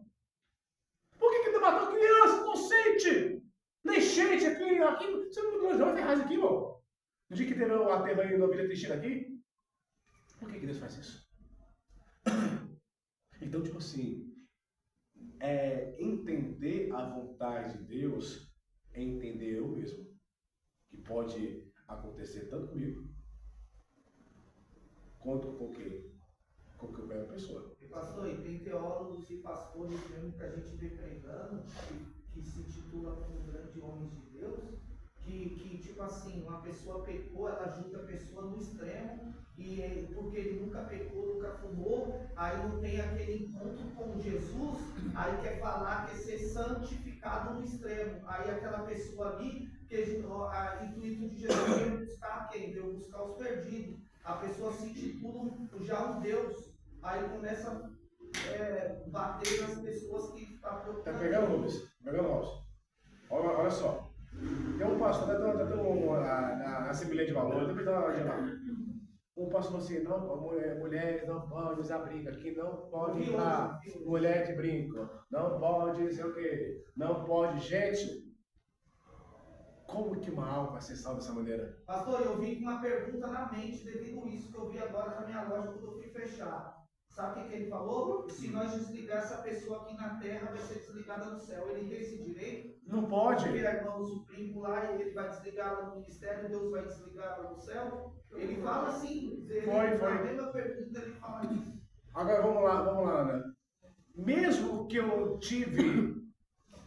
Por que Deus matou criança inocente? Nem cheio gente, aqui, você não mudou não, Ferraz aqui, irmão. No dia que teve o aterro aí na Vila Cristina aqui, por que Deus faz isso? Então, tipo assim, entender a vontade de Deus é entender eu mesmo. Que pode acontecer tanto comigo, quanto com quem? Com qualquer pessoa. E pastor, e tem teólogos e pastores mesmo que a gente vê pregando, que se intitula como grandes homens de Deus, que tipo assim, uma pessoa pecou, ela julga a pessoa no extremo, e porque ele nunca pecou, nunca fumou, aí não tem aquele encontro com Jesus, aí quer falar, quer ser santificado no extremo. Aí aquela pessoa ali, que o intuito de Jesus veio buscar quem? Veio buscar os perdidos. A pessoa se intitula já um Deus, aí começa a bater nas pessoas que estão Tá procurando. pegando, Rubens? Pegando, Robson? Olha só. Tem um pastor, na Assembleia de Valores, depois dá uma gelada. Um pastor falou assim, não, mulheres não podem usar brinco aqui, não pode entrar mulher de brinco, não pode, não sei o quê, não pode. Gente, como que uma alma vai ser salva dessa maneira? Pastor, eu vim com uma pergunta na mente devido a isso que eu vi agora na minha loja quando eu fui fechar. Sabe o que ele falou? Se nós desligar essa pessoa aqui na terra, vai ser desligada no céu. Ele tem esse direito? Não pode. Porque a irmã usa o brinco lá e ele vai desligar ela no ministério, Deus vai desligar ela no céu. Ele fala assim. Foi. Na mesma pergunta ele fala isso. Agora vamos lá, Ana. Mesmo que eu tive,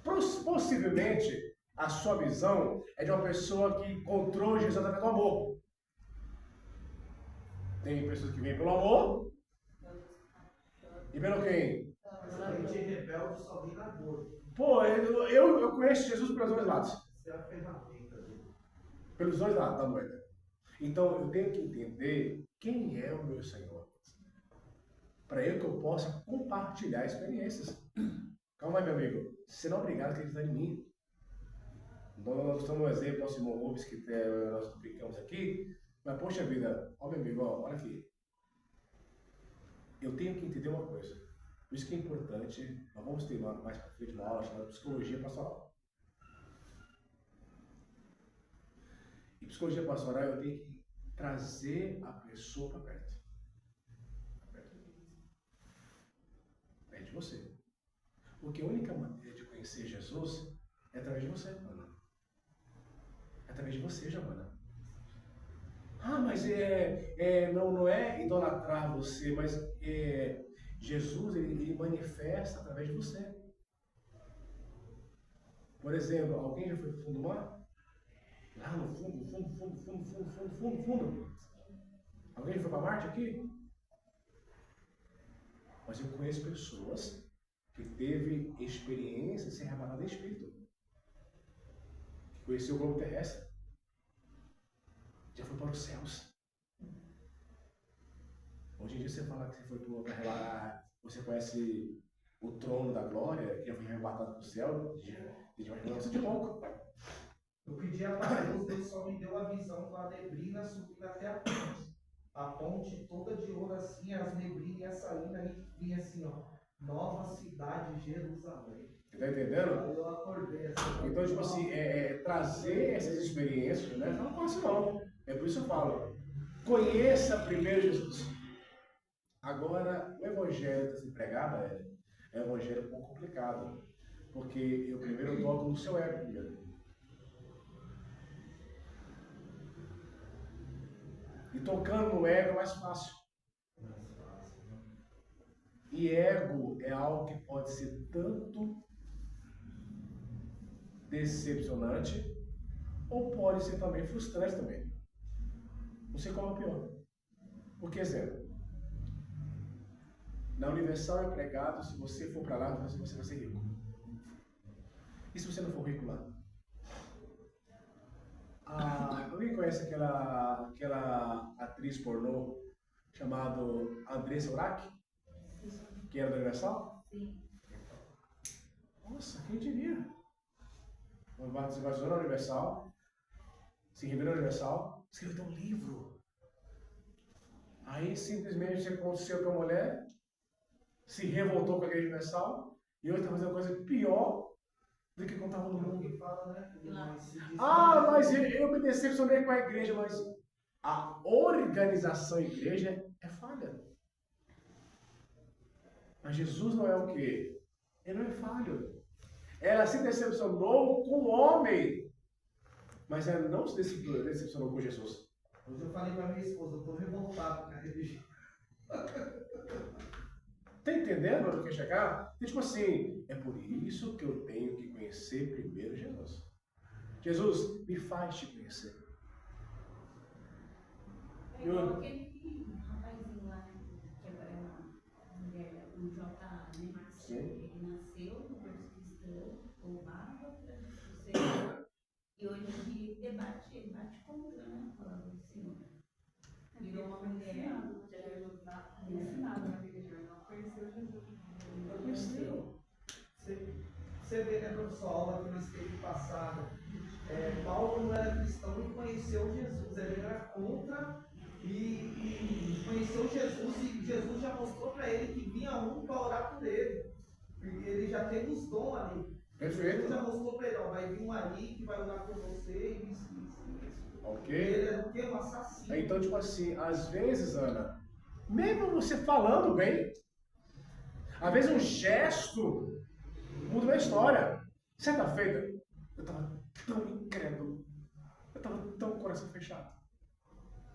possivelmente, a sua visão é de uma pessoa que encontrou Jesus através do amor. Tem pessoas que vêm pelo amor e pelo quem? A gente rebelde só vem na dor. Pô, eu conheço Jesus pelos dois lados. Isso é a ferramenta dele. Pelos dois lados da moeda. Então eu tenho que entender quem é o meu Senhor. Para que eu possa compartilhar experiências. Calma aí, meu amigo. Você não é obrigado a acreditar em mim. Nós estamos no exemplo, nosso irmão Rubens, que nós ficamos aqui. Mas, poxa vida, ó, meu amigo, ó, olha aqui. Eu tenho que entender uma coisa. Por isso que é importante, nós vamos ter mais para frente uma aula chamada Psicologia Pastoral. E Psicologia Pastoral eu tenho que trazer a pessoa para perto. Perto de você. Porque a única maneira de conhecer Jesus é através de você, Ana. É através de você, Giovana. Ah, mas não é idolatrar você, mas Jesus ele manifesta através de você. Por exemplo, alguém já foi para o fundo do mar? Lá no fundo. Alguém já foi para Marte aqui? Mas eu conheço pessoas que teve experiência de ser arrebatada em espírito. Que conheceu o globo terrestre. Já foi para os céus. Hoje em dia você fala que você foi para arrebatar, você conhece o trono da glória, que já foi arrebatado para o céu, a gente vai chamar você de louco. Eu pedi a Deus, Deus só me deu a visão com a neblina subindo até a ponte. A ponte toda de ouro assim, as neblinas iam saindo, aí vinha assim, ó, Nova Cidade Jerusalém. Tá entendendo? Aí eu acordei assim. Então, tipo assim, trazer essas experiências, né? Não é fácil não. É por isso que eu falo. Conheça primeiro Jesus. Agora, o evangelho que se pregava é um evangelho um pouco complicado. Porque eu primeiro toco no seu ego primeiro. E tocando no ego é mais fácil. E ego é algo que pode ser tanto decepcionante ou pode ser também frustrante também. Não sei qual é o pior. Por que, Zé? Na Universal é pregado, se você for para lá, você vai ser rico. E se você não for rico lá? Alguém conhece aquela atriz pornô chamada Andressa Urach? Que era da Universal? Sim. Nossa, quem diria? Você batizou na Universal, se revelou na Universal, escreveu um livro. Aí simplesmente aconteceu com a mulher, se revoltou com a Igreja Universal, e hoje está fazendo coisa pior do que quando estava no mundo. Alguém fala, né? Mas se diz Ah, mas eu me decepcionei com a igreja, mas a organização igreja é falha. Mas Jesus não é o quê? Ele não é falho. Ela se decepcionou com o homem, mas ela não se decepcionou com Jesus. Hoje eu falei pra minha esposa, eu tô revoltado com a religião. Tá entendendo onde eu quero chegar? E, tipo assim, é por isso que eu tenho que conhecer primeiro Jesus. Jesus, me faz te conhecer. É igual aquele rapazinho lá, que agora é uma mulher, o J. né? Sim. Ele nasceu no berço cristão, louvava para Jesus, e hoje em dia ele bate contra, né? A palavra do Senhor. Virou uma mulher, ensinado na religião, não conheceu Jesus. Não conheceu. Você vê, né, professor, a aula que nós teve passada. Paulo não era cristão e conheceu Jesus. Ele era contra e conheceu Jesus. E Jesus já mostrou para ele que vinha um para orar por ele. Porque ele já teve os dons ali. Perfeito. Jesus já mostrou para ele: ó, vai vir um ali que vai orar por você e isso. Ok? Ele era o quê? Um assassino. Então, tipo assim, às vezes, Ana, mesmo você falando bem, às vezes um gesto muda a história. Certa feita, eu estava tão incrédulo, eu estava tão com o coração fechado.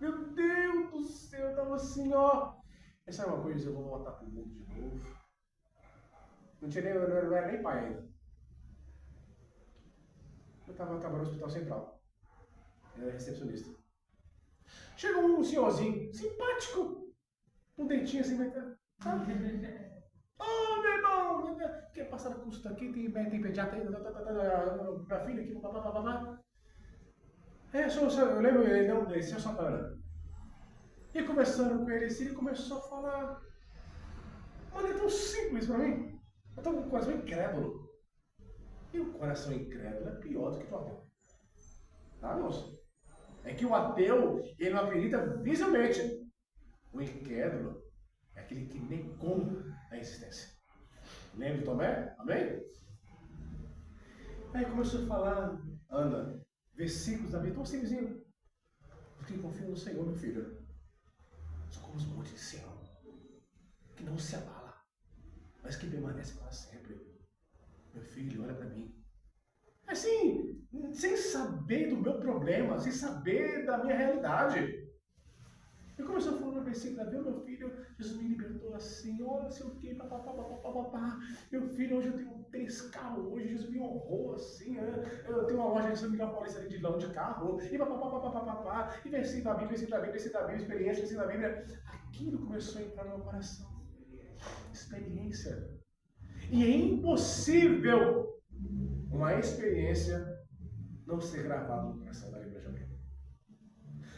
Meu Deus do céu, eu estava assim, ó. Essa é uma coisa, eu vou voltar pro mundo de novo. Eu não era nem pai ainda. Eu estava trabalhando no Hospital Central. Eu era recepcionista. Chegou um senhorzinho, simpático, um dentinho assim, sabe? Ô, meu irmão, quer passar no curso daqui? Tem pediatra aí, minha filha aqui, papapá. Eu lembro ele não desse, seu Santana. E conversando com ele assim, ele começou a falar. Mano, é tão simples pra mim. Eu tô com o coração incrédulo. E o coração incrédulo é pior do que o ateu. Tá, moço? É que o ateu, ele não acredita visivelmente. O incrédulo é aquele que negou a existência. Lembra de Tomé? Amém? Aí começou a falar, Ana, versículos da Bíblia, tão simplesinho. Porque confio no Senhor, meu filho. São como os montes de Sião, que não se abala, mas que permanece para sempre. Meu filho, olha para mim. Assim, sem saber do meu problema, sem saber da minha realidade. E começou a falar no versículo da Bíblia, meu filho, Jesus me libertou assim, olha, sei o que, papapá. Meu filho, hoje eu tenho 3 carros, hoje Jesus me honrou assim, eu tenho uma loja de São Miguel Paulista ali de lão de carro, e papapá, e versículo da Bíblia, experiência, versículo da Bíblia. Aquilo começou a entrar no meu coração. Experiência. E é impossível uma experiência não ser gravada no coração da Bíblia também.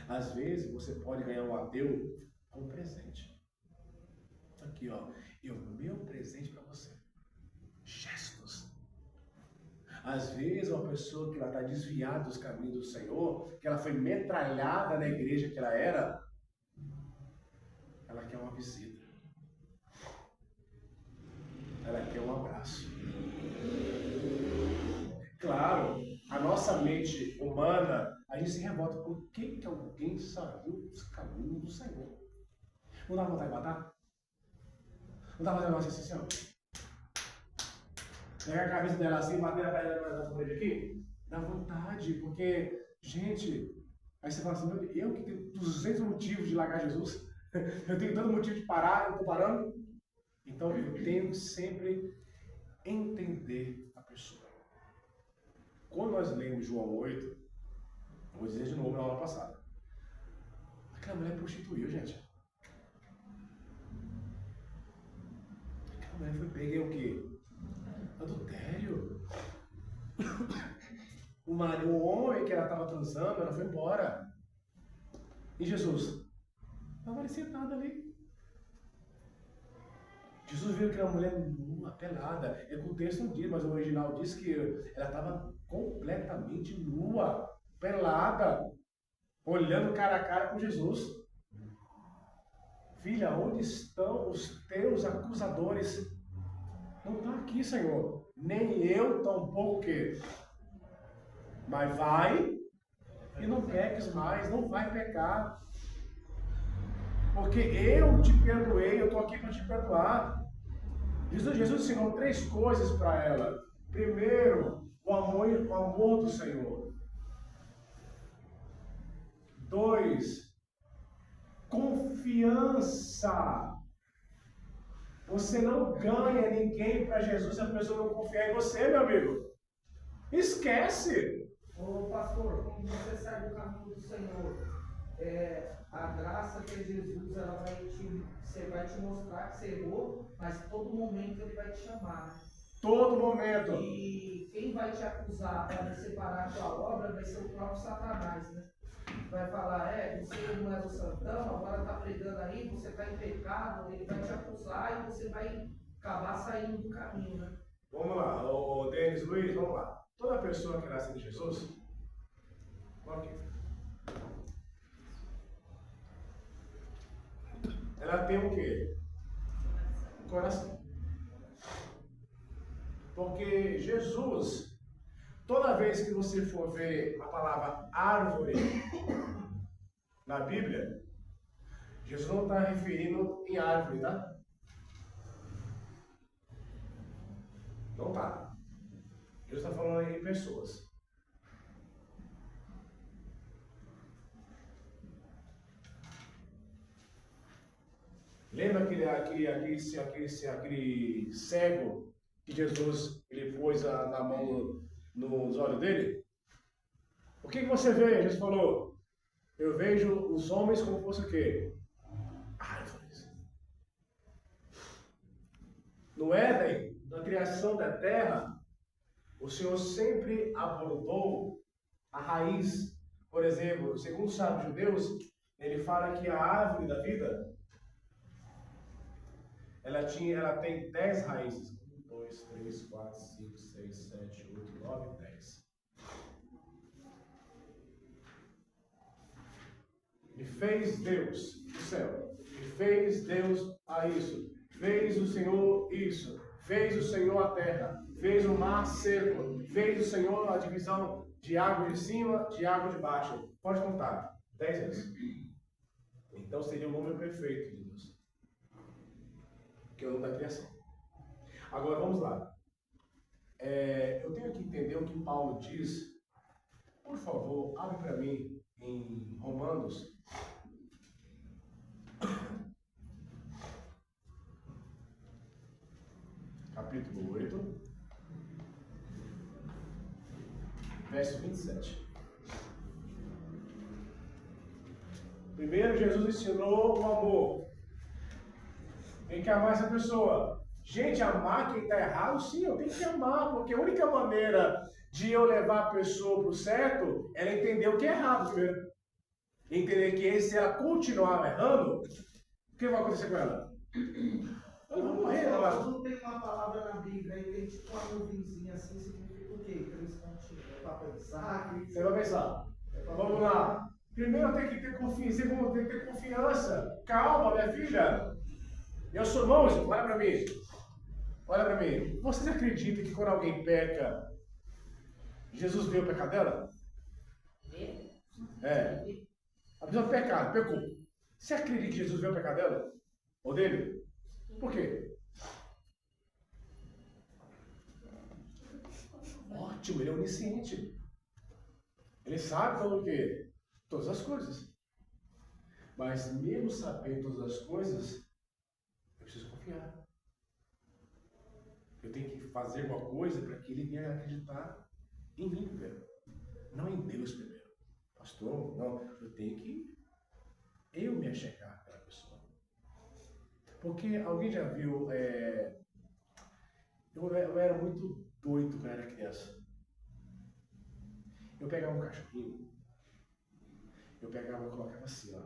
Às vezes você pode ganhar um ateu com um presente. Aqui, ó, o meu presente para você. Gestos. Às vezes uma pessoa que ela está desviada dos caminhos do Senhor, que ela foi metralhada na igreja que ela era, ela quer uma visita. Ela quer um abraço. Claro, a nossa mente humana, a gente se revolta. Por que alguém saiu dos caminhos do Senhor? Não dá vontade de matar? Não dá vontade de matar assim, ó? Pegar a cabeça dela assim, bater a perna da parede aqui? Dá vontade, porque, gente, aí você fala assim, meu Deus, eu que tenho 200 motivos de largar Jesus, eu tenho tanto motivo de parar, eu estou parando. Então eu tenho que sempre entender a pessoa. Quando nós lemos João 8, vou dizer de novo na aula passada, aquela mulher prostituiu, gente. Aquela mulher foi pega em o quê? Adultério. O homem que ela estava transando, ela foi embora. E Jesus? Estava ali sentado ali. Jesus viu aquela mulher nua, pelada. É que o texto não diz, mas o original diz que ela estava completamente nua, pelada, olhando cara a cara com Jesus. Filha, onde estão os teus acusadores? Não está aqui, Senhor. nem eu tampouco que. Mas vai e não peques mais, não vai pecar. Porque eu te perdoei, eu estou aqui para te perdoar. Jesus ensinou 3 coisas para ela. Primeiro, o amor do Senhor. 2, confiança. Você não ganha ninguém para Jesus se a pessoa não confiar em você, meu amigo. Esquece. Ô pastor, quando você sai do caminho do Senhor, a graça que é Jesus, você vai te mostrar que você errou, mas todo momento ele vai te chamar, né? Todo momento. E quem vai te acusar para separar a tua obra vai ser o próprio Satanás, né? Vai falar, você não é o santão, agora está pregando aí, você está em pecado, ele vai te acusar e você vai acabar saindo do caminho, né? Vamos lá, o Denis, Luiz, vamos lá. Toda pessoa que nasce de Jesus, ok, ela tem o quê? Coração. Porque Jesus, toda vez que você for ver a palavra árvore na Bíblia, Jesus não está referindo em árvore, tá? Não está. Jesus está falando em pessoas. Lembra aquele cego que Jesus ele pôs na mão nos olhos dele? O que você vê? Jesus falou: eu vejo os homens como fosse o quê? Árvores. No Éden, na criação da terra, o Senhor sempre abordou a raiz. Por exemplo, segundo os sábios judeus, ele fala que a árvore da vida, ela tem 10 raízes. 1, 2, 3, 4, 5, 6, 7, 8, 9, 10. E fez Deus o céu. E fez Deus a isso. Fez o Senhor isso. Fez o Senhor a terra. Fez o mar seco. Fez o Senhor a divisão de água de cima, de água de baixo. Pode contar. 10 vezes. Então seria o número perfeito de Deus. Que é o número da criação. Agora vamos lá. Eu tenho que entender o que Paulo diz. Por favor, abre para mim em Romanos. Capítulo 8. Verso 27. Primeiro, Jesus ensinou o amor. Tem que amar essa pessoa. Gente, amar quem está errado, sim, eu tenho que amar, porque a única maneira de eu levar a pessoa para o certo é ela entender o que é errado primeiro. Entender que se ela continuar errando, o que vai acontecer com ela? Ela vai morrer, ela. Quando tem uma palavra na Bíblia e tem tipo uma nuvenzinha assim, significa o quê? 3 pontinhos. É para pensar? Você vai pensar. Vamos lá. Primeiro tem que ter confiança. Segundo, tem que ter confiança. Calma, minha filha. Eu sou irmãos, olha para mim. Olha para mim. Vocês acreditam que quando alguém peca, Jesus vê o pecado dela? A pessoa pecou. Você acredita que Jesus vê o pecado dela? Ou dele? Por quê? Ótimo, ele é onisciente. Ele sabe falar o quê? Todas as coisas. Mas mesmo sabendo todas as coisas, eu preciso confiar. Eu tenho que fazer uma coisa para que ele venha acreditar em mim primeiro. Não em Deus primeiro. Pastor, não. Eu tenho que me achegar àquela pessoa. Porque alguém já viu... Eu era muito doido quando era criança. Eu pegava um cachorrinho, eu pegava e colocava assim, ó,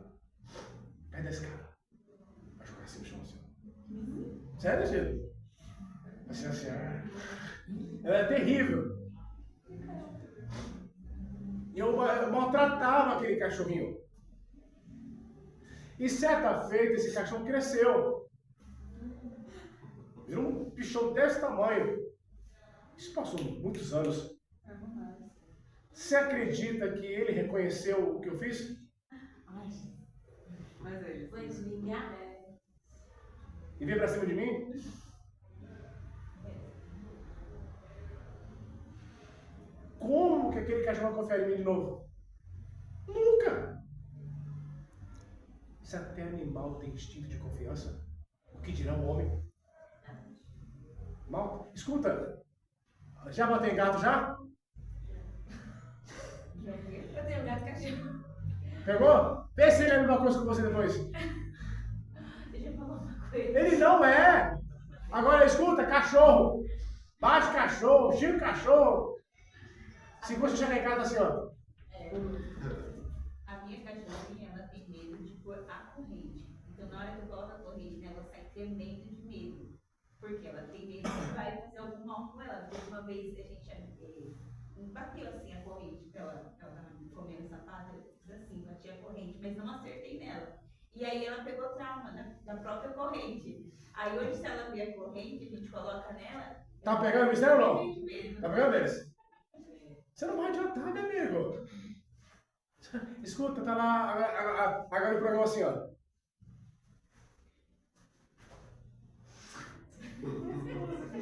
perto da escada, pra jogar assim no chão, assim, ó. Sério, gente? Assim, era terrível. E eu maltratava aquele cachorrinho. E certa feita, esse cachorro cresceu. Virou um bichão desse tamanho. Isso passou muitos anos. Não mais. Você acredita que ele reconheceu o que eu fiz? Ai, Mas é isso. foi desligar. E veio pra cima de mim? Como que aquele cachorro vai confiar em mim de novo? Nunca! Se até animal tem instinto de confiança, o que dirá o homem? Mal? Escuta, já bateu em gato já? Eu tenho um gato cachorro. Pegou? Vê se ele é a mesma coisa que você depois. Deixa eu falar uma coisa. Ele não é! Agora escuta, cachorro! Bate cachorro, xinga cachorro! Se você chegar em casa assim, ó. A minha cachorrinha, ela tem medo de pôr a corrente. Então, na hora que eu coloco a corrente nela, ela sai tremendo de medo. Porque ela tem medo que vai fazer algum mal com ela. Porque uma vez a gente bateu assim a corrente pra ela tava comendo sapato, eu fiz assim, bati a corrente, mas não acertei nela. E aí ela pegou trauma da própria corrente. Aí hoje, se ela ver a corrente, a gente coloca nela. Tá pegando o mistério ou não? Tem medo. Tá pegando deles? Você não vai adiantar, meu amigo. Escuta, tá lá agora o programa assim, ó.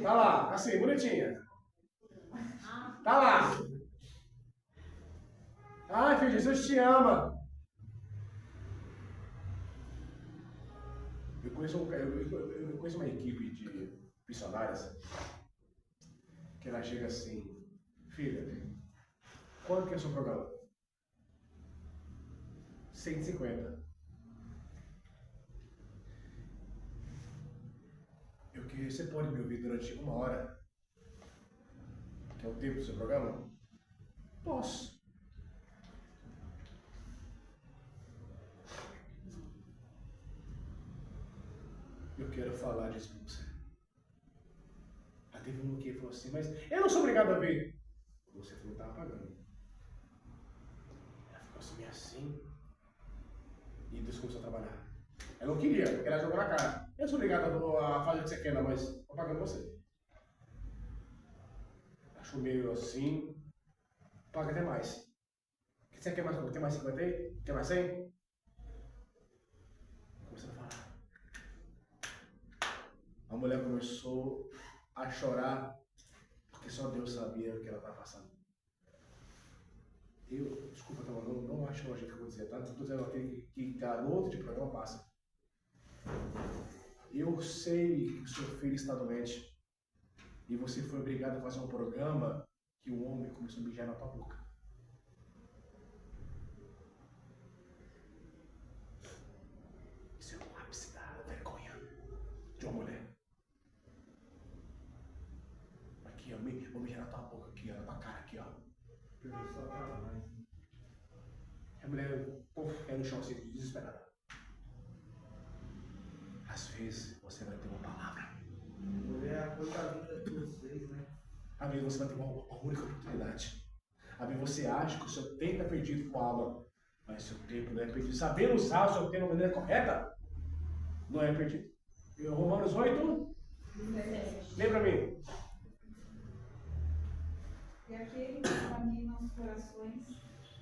Tá lá, assim, bonitinha. Tá lá. Ai, filho, Jesus te ama. Eu conheço uma equipe de missionárias que ela chega assim, filha, quanto que é o seu programa? 150. Você pode me ouvir durante 1 hora? Que é o tempo do seu programa? Posso. Eu quero falar disso com você. Aí teve um que falou assim, mas eu não sou obrigado a ver. Você falou que estava pagando. Ela ficou assim, e Deus começou a trabalhar. Ela não queria, porque ela jogou na cara. Eu não sou obrigado a fazer o que você quer, não, mas estou pagando você. Achou meio assim, paga até mais. Você quer mais 50 aí? Quer mais 100? Começou a falar. A mulher começou a chorar, porque só Deus sabia o que ela estava passando. Desculpa, não acho nojento que eu vou dizer, tá? Estou dizendo aquele que garoto de programa passa. Eu sei que o seu filho está doente e você foi obrigado a fazer um programa que o homem começou a mijar na tua boca. Isso é o ápice da vergonha de uma mulher. Aqui, ó, vou mijar na tua boca, aqui, ó, na tua cara, aqui, ó. A mulher cai no chão assim, desesperada. Às vezes você vai ter uma palavra. Mulher é a coisa linda que Deus fez, né? Às vezes você vai ter uma única oportunidade. Às vezes você acha que o seu tempo é perdido com a alma, mas seu tempo não é perdido. Sabendo usar o seu tempo da maneira correta, não é perdido. E Romanos 8, lembra mim. E aquele que examina os corações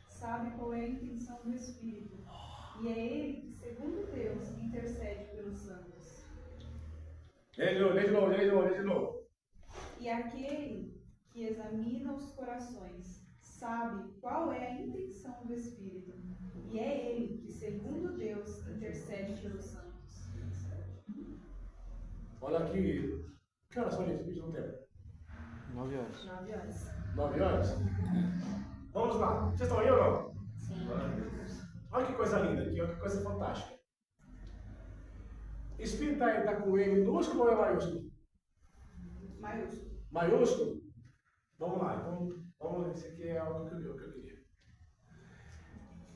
sabe qual é a intenção do Espírito. E é ele que, segundo Deus, intercede pelos santos. Lê de novo. E aquele que examina os corações sabe qual é a intenção do Espírito. E é ele que, segundo Deus, intercede pelos santos. Olha aqui. Que horas são, gente? Vídeo não tem. 9 horas. 9 horas. 9 horas? Vamos lá. Vocês estão aí ou não? Sim. Olha que coisa linda aqui, olha que coisa fantástica. Espírito está com M minúsculo ou é maiúsculo? Maiúsculo. Maiúsculo? Vamos lá, então, esse aqui é algo que eu queria.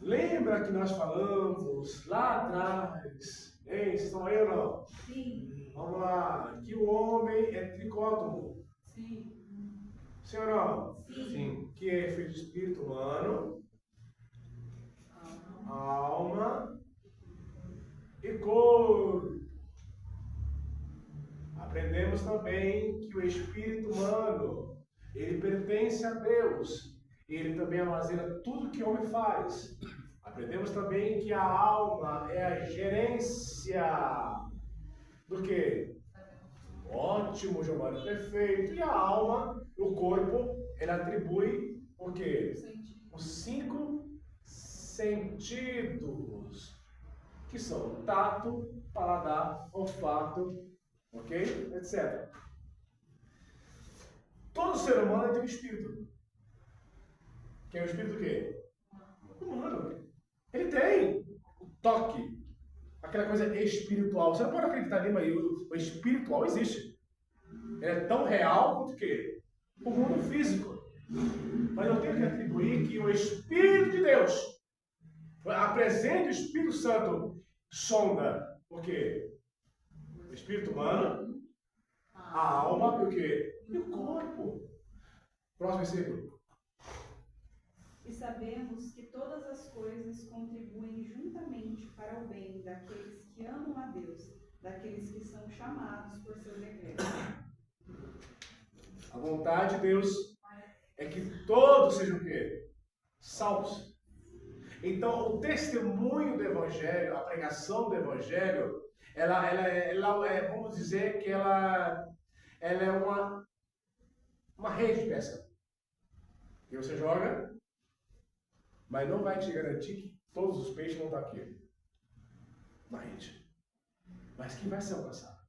Lembra que nós falamos lá atrás, hein, vocês estão aí ou não? Sim. Vamos lá, que o homem é tricótomo. Sim. Sim ou não? Sim. Que é feito de espírito humano, alma e corpo. Aprendemos também que o espírito humano ele pertence a Deus. Ele também armazena tudo que o homem faz. Aprendemos também que a alma é a gerência do quê? Ótimo, Giovanni, perfeito. E a alma, o corpo, ele atribui o quê? Os 5 sentidos, que são tato, paladar, olfato, ok? Etc. Todo ser humano tem um espírito. Que é o espírito do quê? Humano. Ele tem o toque, aquela coisa espiritual. Você não pode acreditar nele, mas o espiritual existe. Ele é tão real quanto o quê? O mundo físico. Mas eu tenho que atribuir que o Espírito de Deus, apresente o Espírito Santo, sonda o quê? O espírito humano, a alma e o quê? E o corpo. Próximo versículo. E sabemos que todas as coisas contribuem juntamente para o bem daqueles que amam a Deus, daqueles que são chamados por seu decreto. A vontade de Deus é que todos sejam o quê? Salvos. Então, o testemunho do Evangelho, a pregação do Evangelho, ela é, vamos dizer que ela é uma rede de pesca. Que você joga, mas não vai te garantir que todos os peixes vão estar aqui na rede. Mas quem vai ser alcançado?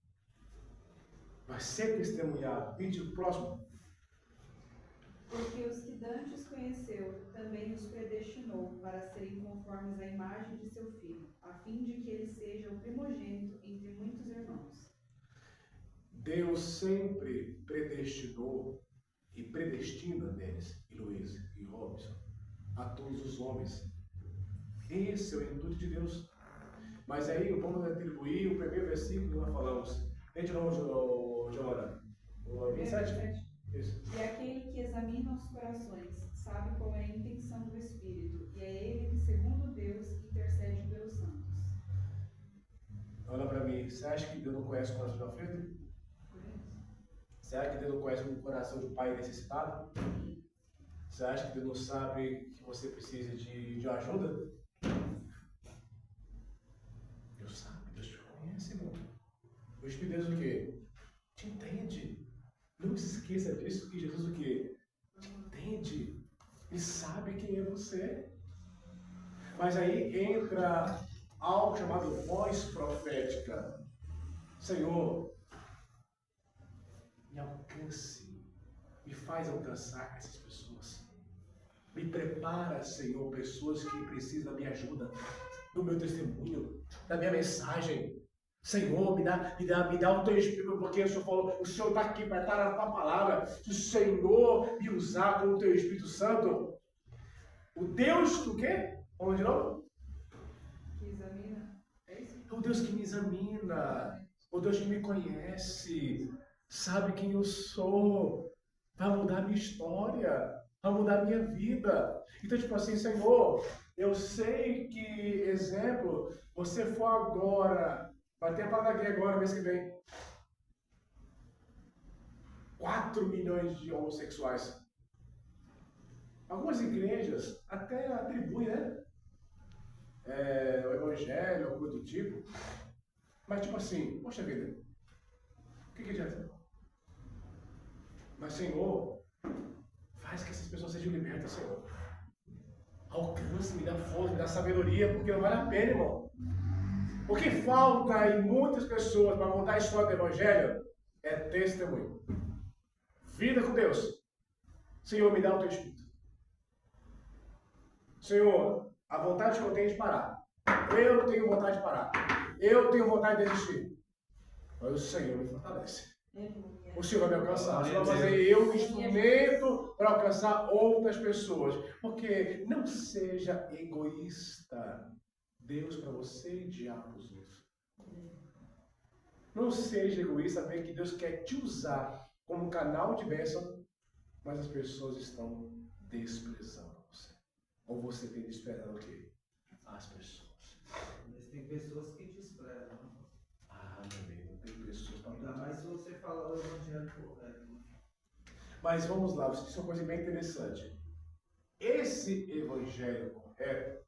Vai ser testemunhado. Pede o próximo. Porque os que dantes conheceu, também os predestinou para serem conformes à imagem de seu Filho, a fim de que ele seja o primogênito entre muitos irmãos. Deus sempre predestinou e predestina, Denis e Luiz e Robson, a todos os homens. Esse é o intuito de Deus. Mas aí vamos atribuir o primeiro versículo que nós falamos. Vem de novo, Giovana. O 27? Isso. E aquele que examina os corações sabe qual é a intenção do Espírito, e é ele que, segundo Deus, intercede pelos santos. Olha para mim, você acha que Deus não conhece o coração do aflito? Será que Deus não conhece o coração do pai necessitado? Você acha que Deus não sabe que você precisa de ajuda? Deus sabe, Deus te conhece, irmão. O Espírito de Deus o quê? Te entende. Não se esqueça disso, que Jesus o quê? Te entende. Ele sabe quem é você. Mas aí entra algo chamado voz profética. Senhor, me alcance, me faz alcançar essas pessoas. Me prepara, Senhor, pessoas que precisam da minha ajuda, do meu testemunho, da minha mensagem. Senhor, me dá o teu Espírito, porque o Senhor falou, o Senhor está aqui para estar na tua palavra. Se o Senhor me usar com o teu Espírito Santo, o Deus do quê? Vamos de novo? Que examina. É isso? É o Deus que me examina, o Deus que me conhece, sabe quem eu sou, vai mudar a minha história, vai mudar a minha vida. Então, tipo assim, Senhor, eu sei que, exemplo, você for agora, vai ter a parada agora, mês que vem, 4 milhões de homossexuais. Algumas igrejas até atribuem, né? O evangelho, algo do tipo. Mas tipo assim, poxa vida, o que adianta? Mas Senhor, faz que essas pessoas sejam libertas, Senhor. Alcance, me dá força, me dá sabedoria, porque não vale a pena, irmão. O que falta em muitas pessoas para mudar a história do evangelho é testemunho. Vida com Deus. Senhor, me dá o teu Espírito. Senhor, a vontade que eu tenho de parar. Eu tenho vontade de parar. Eu tenho vontade de desistir. Mas o Senhor me fortalece. O Senhor vai me alcançar. O Senhor vai fazer eu um instrumento para alcançar outras pessoas. Porque não seja egoísta. Deus para você e diabo para os outros. Não seja egoísta, ver que Deus quer te usar como canal de bênção, mas as pessoas estão desprezando você. Ou você tem desprezado o quê? As pessoas. Mas tem pessoas que desprezam. Ah, meu amigo, tem pessoas para Ainda mais se você falar o evangelho correto. Mas vamos lá, você disse uma coisa bem interessante. Esse evangelho correto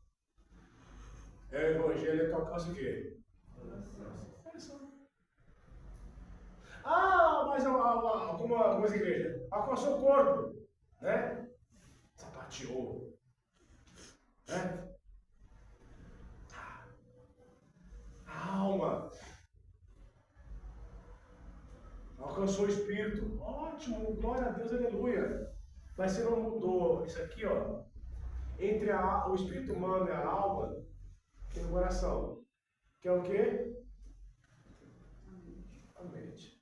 é o evangelho que alcança o quê? Coração. Mas como algumas igrejas, alcançou o corpo, né? Sapateou, né? A alma alcançou o espírito. Ótimo, glória a Deus, aleluia. Mas você não mudou isso aqui, ó. Entre o espírito humano e a alma, tem o coração. Que é o quê? A mente.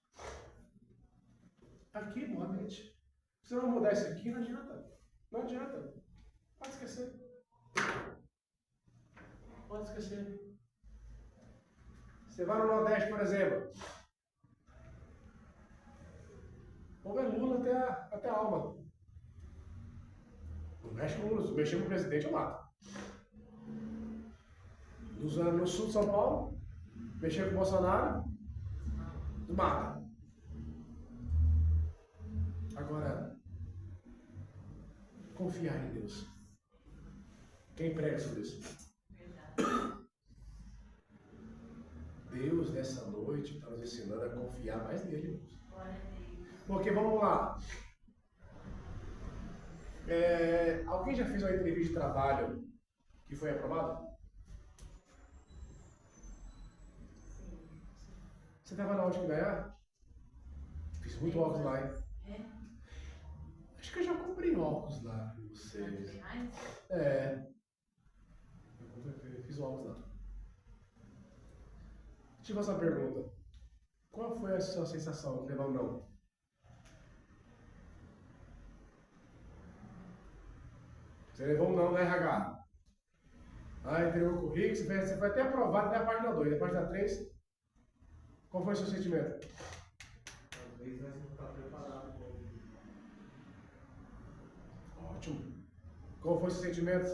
Aqui, irmão, a mente. Se você não mudar isso aqui, não adianta. Não adianta. Pode esquecer. Pode esquecer. Você vai no Nordeste, por exemplo. O povo é Lula até a alma. Não mexe com o Lula. Se mexer com o presidente, eu mato. No sul de São Paulo, mexer com o Bolsonaro, mata. Agora, confiar em Deus. Quem prega sobre isso? Deus, nessa noite, está nos ensinando a confiar mais nele, irmãos. Porque, vamos lá. Alguém já fez uma entrevista de trabalho que foi aprovada? Você estava na última ganhar? Fiz muito óculos lá, hein? Acho que eu já comprei óculos lá pra vocês. Eu fiz óculos lá. Deixa eu fazer uma pergunta. Qual foi a sua sensação de levar um não? Você levou um não na RH. Entregou o currículo, você foi até aprovado até a página 2, a página 3. Qual foi o seu sentimento? Às vezes nós não estamos preparados. Ótimo. Qual foi o seu sentimento?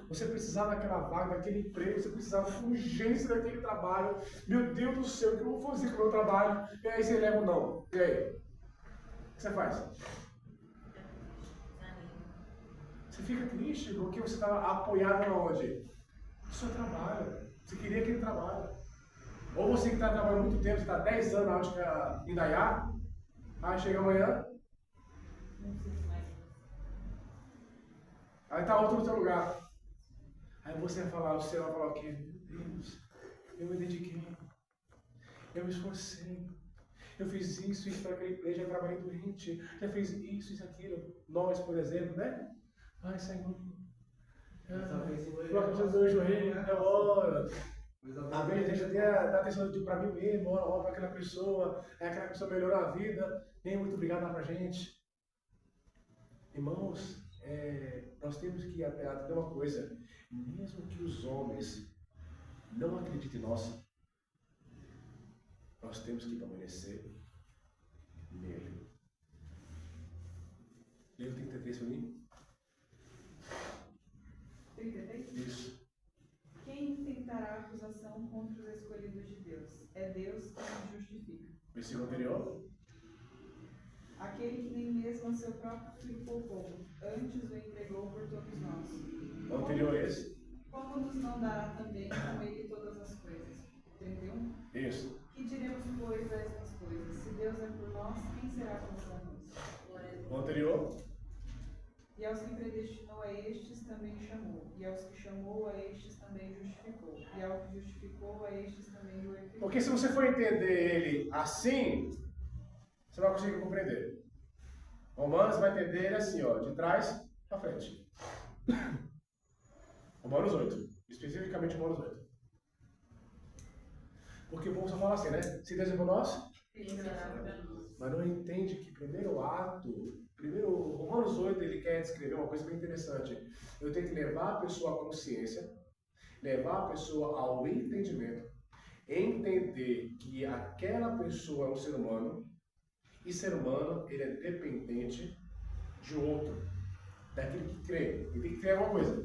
Você precisava daquela vaga, daquele emprego, você precisava com urgência daquele trabalho. Meu Deus do céu, o que eu vou fazer com o meu trabalho? E aí você leva um não. E aí? O que você faz? Você fica triste porque você estava apoiado aonde? No seu trabalho. Você queria aquele trabalho. Ou você que está trabalhando muito tempo, você está 10 anos na ótica Indaiá, aí chega amanhã, aí está outro no seu lugar. Aí você vai falar o quê? Meu Deus, eu me dediquei, eu me esforcei, eu fiz isso para aquela igreja, já trabalhei doente, já fiz isso, aquilo. Nós, por exemplo, né? Ai, Senhor, coloca o meu joelho, ora. Às vezes a gente dá atenção para mim mesmo, ora para aquela pessoa melhorou a vida, nem muito obrigado lá pra gente. Irmãos, nós temos que aprender uma coisa, mesmo que os homens não acreditem em nós temos que permanecer nele. Leia o 33 para mim. 33? Isso. Quem intentará acusação contra os escolhidos de Deus? É Deus quem os justifica. Versículo anterior. Aquele que nem mesmo a seu próprio filho poupou, antes o entregou por todos nós. O anterior é esse? Como nos não dará também com ele todas as coisas? 31. Isso. Que diremos, pois, a estas coisas? Se Deus é por nós, quem será contra nós? O anterior. E aos que predestinou a estes também chamou, e aos que chamou a estes também justificou, e ao que justificou a estes também glorificou. Porque se você for entender ele assim, você vai conseguir compreender. Romanos vai entender ele assim, ó, de trás para frente. Romanos 8, especificamente Romanos 8. Porque o povo só fala assim, né? Se Deus é por nós, mas não entende que primeiro Romanos 8, ele quer descrever uma coisa bem interessante. Eu tenho que levar a pessoa à consciência, levar a pessoa ao entendimento, entender que aquela pessoa é um ser humano, e ser humano, ele é dependente de outro, daquele que crê. Ele tem que crer em alguma coisa.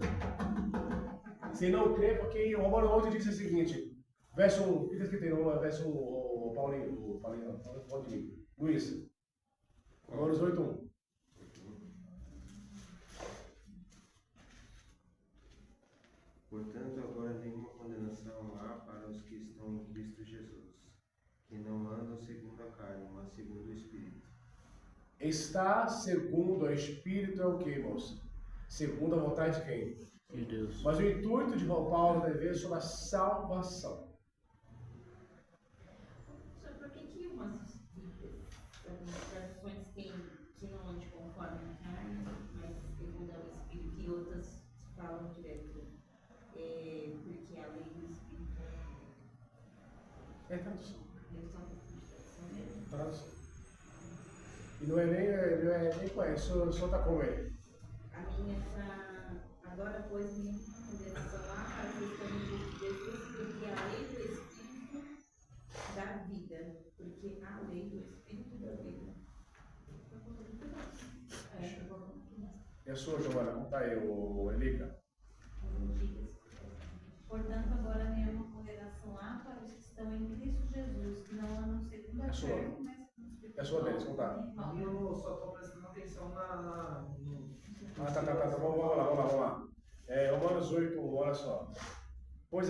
Se não crê, porque Romanos 8 diz o seguinte, verso 1, o que está escrito aí, verso 1, Paulinho, Luiz, Romanos 8, 1. Está segundo o Espírito é o que, irmãos? Segundo a vontade de quem? De Deus. Mas o intuito de Paulo é ver sobre a salvação. Por que umas traduções têm que não ande conforme a carne, mas segundo ao Espírito, e outras falam direto? Porque a lei do Espírito É tradução. eles são tradução mesmo. Tradução. E não é nem conhece, só está com ele. A minha está. Agora, pois, minha condenação lá para os caminhos de Jesus, porque a lei do Espírito da vida. Porque a lei do Espírito da vida. E a sua, Giovana, como está aí, o Elica? As antigas. Portanto, agora nenhuma condenação há para os que estão em Cristo Jesus, que não andam segundo a É sua. carne, mas segundo o Espírito. É sua deles, como está? E eu só estou prestando atenção no. Tá. Vamos lá. Romanos 8, olha só.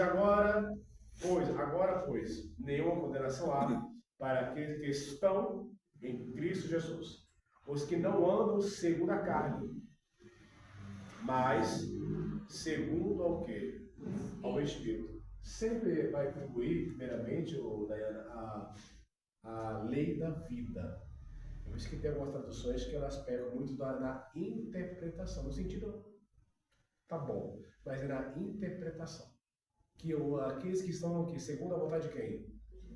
Agora, nenhuma condenação há para aqueles que estão em Cristo Jesus. Os que não andam segundo a carne, mas segundo ao quê? Ao Espírito. Sempre vai atribuir, primeiramente, Dayana, a lei da vida. Por isso que tem algumas traduções que elas pegam muito na interpretação, no sentido, tá bom, mas é na interpretação. Que aqueles que estão aqui, segundo a vontade de quem?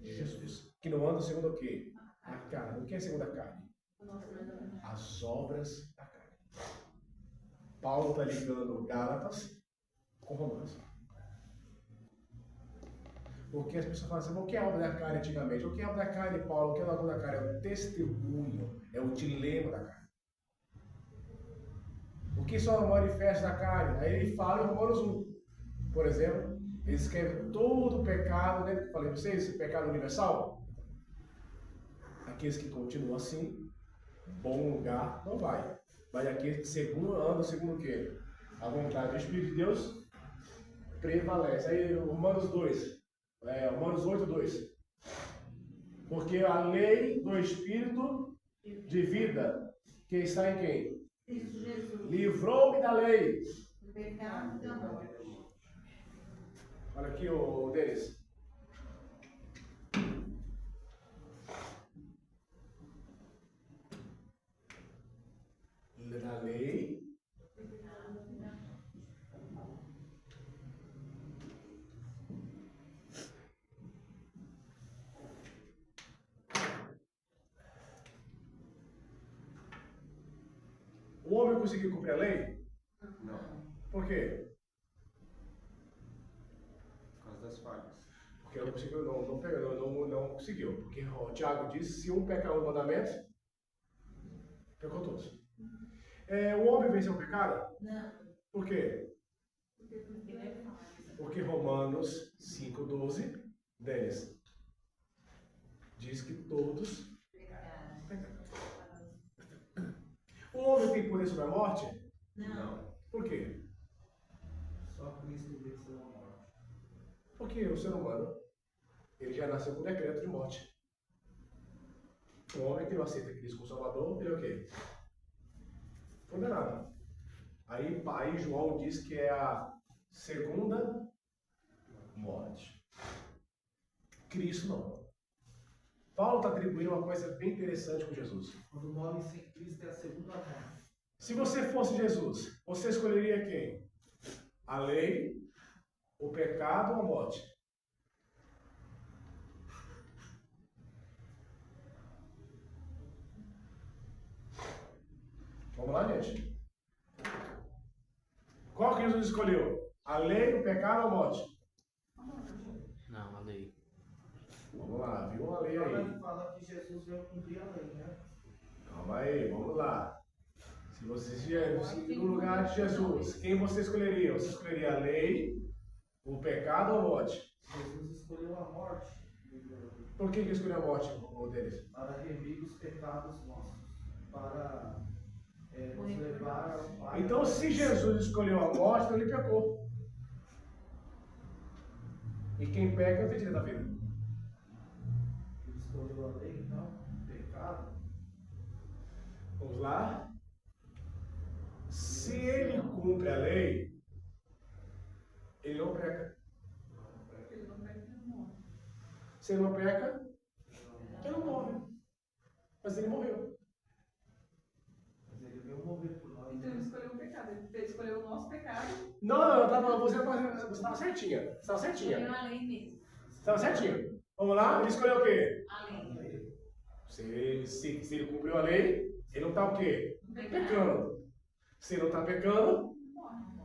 De Jesus. Que não andam segundo o quê? A carne. O que é segundo a carne? As obras da carne. Paulo está ligando Gálatas com Romanos. Porque as pessoas falam assim, o que é a obra da carne antigamente? O que é a obra da carne, Paulo? O que é a obra da carne? É o testemunho, é o dilema da carne. O que só manifesta da carne? Aí ele fala em Romanos 1, por exemplo, ele escreve todo o pecado, né? Falei para vocês, pecado universal. Aqueles que continuam assim, bom lugar, não vai. Mas aqueles que andam segundo o quê? A vontade do Espírito de Deus prevalece. Aí Romanos 2. Romanos 8, 2. Porque a lei do Espírito de vida, que está em quem? Cristo Jesus. Livrou-me da lei. O pecado da morte. Olha aqui, o Denis. Da lei. O homem conseguiu cumprir a lei? Não, Por quê? por causa das falhas. Porque não conseguiu, não conseguiu. Porque o Tiago disse, se um pecar um mandamento, pecou todos. O homem venceu o pecado? Não. Por quê? Porque ele é falso. Porque Romanos 5,12, Denis, diz que todos pecaram. O homem tem poder sobre a morte? Não. Por quê? Só Cristo venceu a morte. Porque o ser humano, ele já nasceu com decreto de morte. O homem que não aceita Cristo como Salvador, ele é o quê? Condenado. Aí João diz que é a segunda morte. Cristo não. Paulo está atribuindo uma coisa bem interessante com Jesus. Quando morre sem Cristo é a segunda morte. Se você fosse Jesus, você escolheria quem? A lei, o pecado ou a morte? Vamos lá, gente. Qual que Jesus escolheu? A lei, o pecado ou a morte? Não, a lei. Vamos lá, viu uma lei aí. Fala que Jesus veio cumprir a lei, né? Calma aí, vamos lá. Se você estivesse no lugar de Jesus, quem você escolheria? Você escolheria a lei, o pecado ou a morte? Jesus escolheu a morte Por que escolheu a morte, o deles? para remir os pecados nossos, para nos levar ao Pai. Então, se Jesus escolheu a morte, então ele pecou. E quem peca não tem direito à vida. Ele escolheu a lei, então, o pecado. Vamos lá. Se ele cumpre a lei, ele não peca. Ele não vai ter morre. Se ele não peca, ele não morre. Mas ele morreu. Mas ele veio morrer por nós. Então ele escolheu o pecado. Ele escolheu o nosso pecado. Não, você estava certinha. Você estava certinha. Escolheu a lei mesmo. Você estava certinha. Vamos lá? Ele escolheu o quê? A lei. Se ele cumpriu a lei, ele não está o quê? Pecando. Se ele não está pecando,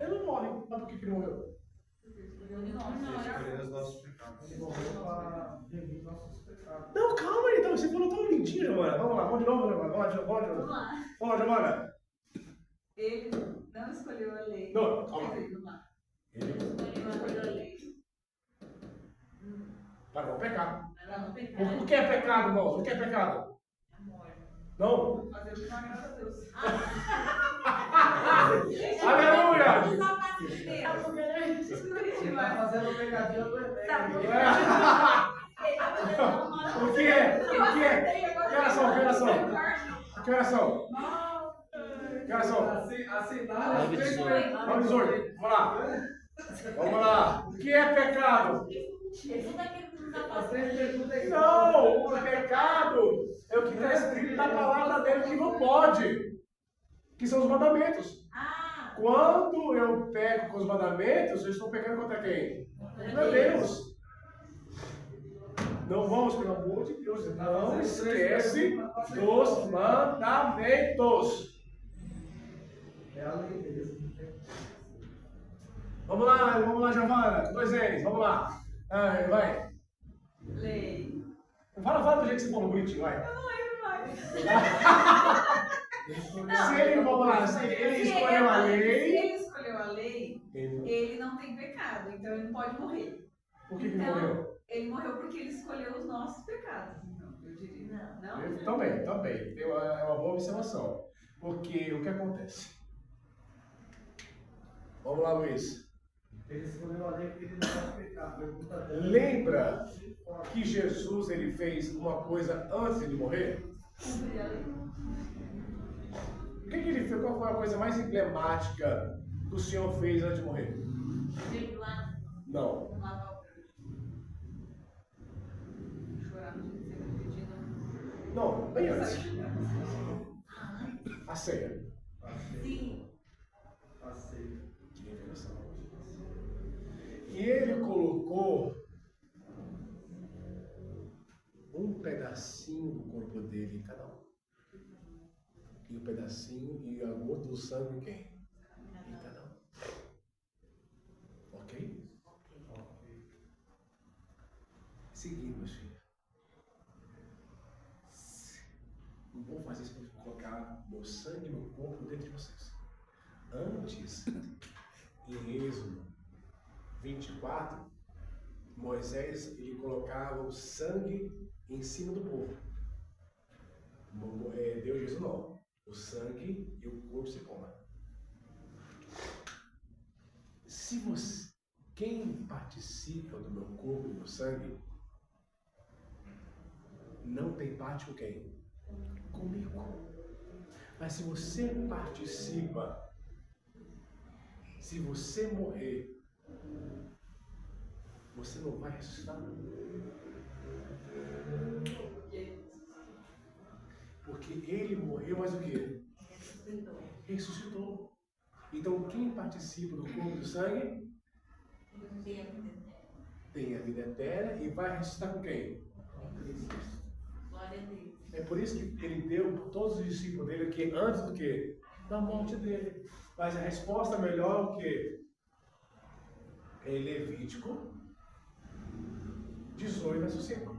ele não morre. Mas por que ele morreu? Escolher os nossos pecados. Ele morreu para remir nossos pecados. Não, calma aí, então. Você falou tão mentira, mano. Vamos lá, vamos de novo, Giovana. Vamos lá, Giovana. Ele não escolheu a lei. Não, calma. Quer dizer, vamos lá. Ele Escolheu a lei. para não pecar. Para não pecar. O que é pecado, irmão? O que é pecado? Amor. Não? Fazer o que não agrada a Deus. Aleluia! Ele tá fazendo o pegadinho do Enem. O que é? O que é? Que horas são? Que horas são? Que horas são? Que horas são? Assinar 9h18. Vamos lá. Vamos lá. O que é pecado? Tudo aquilo que não está fazendo. Não, o pecado é o que está escrito na palavra dele que não pode. Que são os mandamentos. Ah, Quando eu peco com os mandamentos, eu estou pecando contra quem? Contra Deus. Não vamos, pelo amor de Deus, não esquece dos mandamentos. É a lei mesmo. Vamos lá, Giovana, 2 N's, vamos lá. Vai. Lei. Fala do jeito que você falou bonitinho, vai. Eu não lembro mais. Se ele, vamos lá, se ele escolheu a Se lei. ele escolheu a lei, ele não tem pecado, então ele não pode morrer. Por que ele Então, morreu? Ele morreu porque ele escolheu os nossos pecados. Então, eu diria. Não? Eu também. É uma boa observação. Porque o que acontece? Vamos lá, Luiz. Ele escolheu a lei porque ele não pode pecar. Pergunta dele. Lembra que Jesus ele fez uma coisa antes de morrer? Cumprir a lei. O que ele fez? Qual foi a coisa mais emblemática que o Senhor fez antes de morrer? perdoar, Não. lavar o Chorar no dia de pedindo. Não, bem antes. A ceia. Sim. Passei. Que revelação. E ele colocou um pedacinho do corpo dele em cada um. E o pedacinho e a gota do sangue em quem? Em cada um. Ok? Seguindo, meus filhos. Não vou fazer isso para colocar meu sangue e meu corpo dentro de vocês. Antes, em Êxodo 24, Moisés ele colocava o sangue em cima do povo. Deus Jesus não. O sangue e o corpo se coma. Se você, quem participa do meu corpo e do meu sangue, não tem parte com quem? Comigo. Mas se você participa, se você morrer, você não vai ressuscitar. Porque ele morreu, mas o quê? Ressuscitou. Ressuscitou. Então quem participa do corpo e do sangue Tem a vida eterna. tem a vida eterna e vai ressuscitar com quem? Glória a Deus. É por isso que ele deu para todos os discípulos dele que antes do que? Da morte dele. Mas a resposta melhor é o quê? É Levítico 18, verso 5.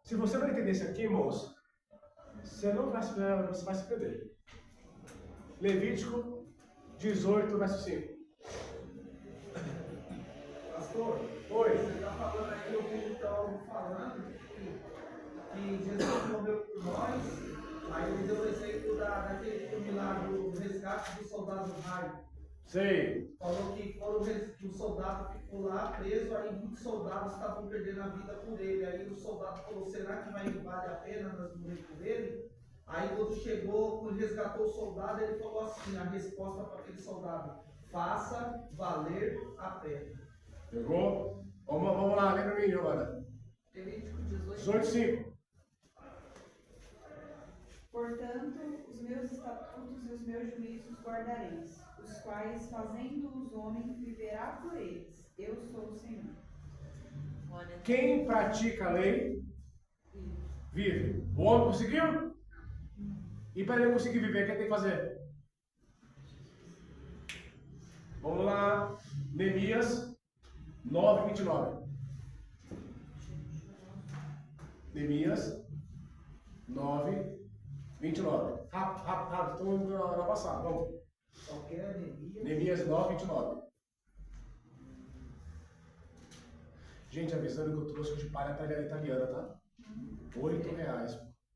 Se você não entender isso aqui, irmãos, você vai se perder. Levítico 18, verso 5. Pastor, Oi. você está falando aí, o que estão falando que Jesus morreu por nós, aí ele deu o exemplo daquele milagre do resgate do soldado raio. Sei. Falou que o soldado ficou lá preso, aí muitos soldados estavam perdendo a vida por ele. Aí o soldado falou, será que vale a pena nós morrer por ele? Aí quando chegou, quando resgatou o soldado, ele falou assim, a resposta para aquele soldado: faça valer a pena. Pegou? Vamos lá, lembra mim, Giovana. Levítico 18. 18:5. Portanto, os meus estatutos e os meus juízos guardareis, os quais, fazendo-os homem, viverá por eles. Eu sou o Senhor. Olha, Quem pratica a lei, vive. O homem conseguiu? E para ele conseguir viver, o que ele tem que fazer? Vamos lá, Neemias 9:29. Neemias 9:29. Rápido, estamos na passada, vamos. Qualquer anemia. Neemias 9:29. Gente, avisando que eu trouxe hoje palha italiana, tá? R$8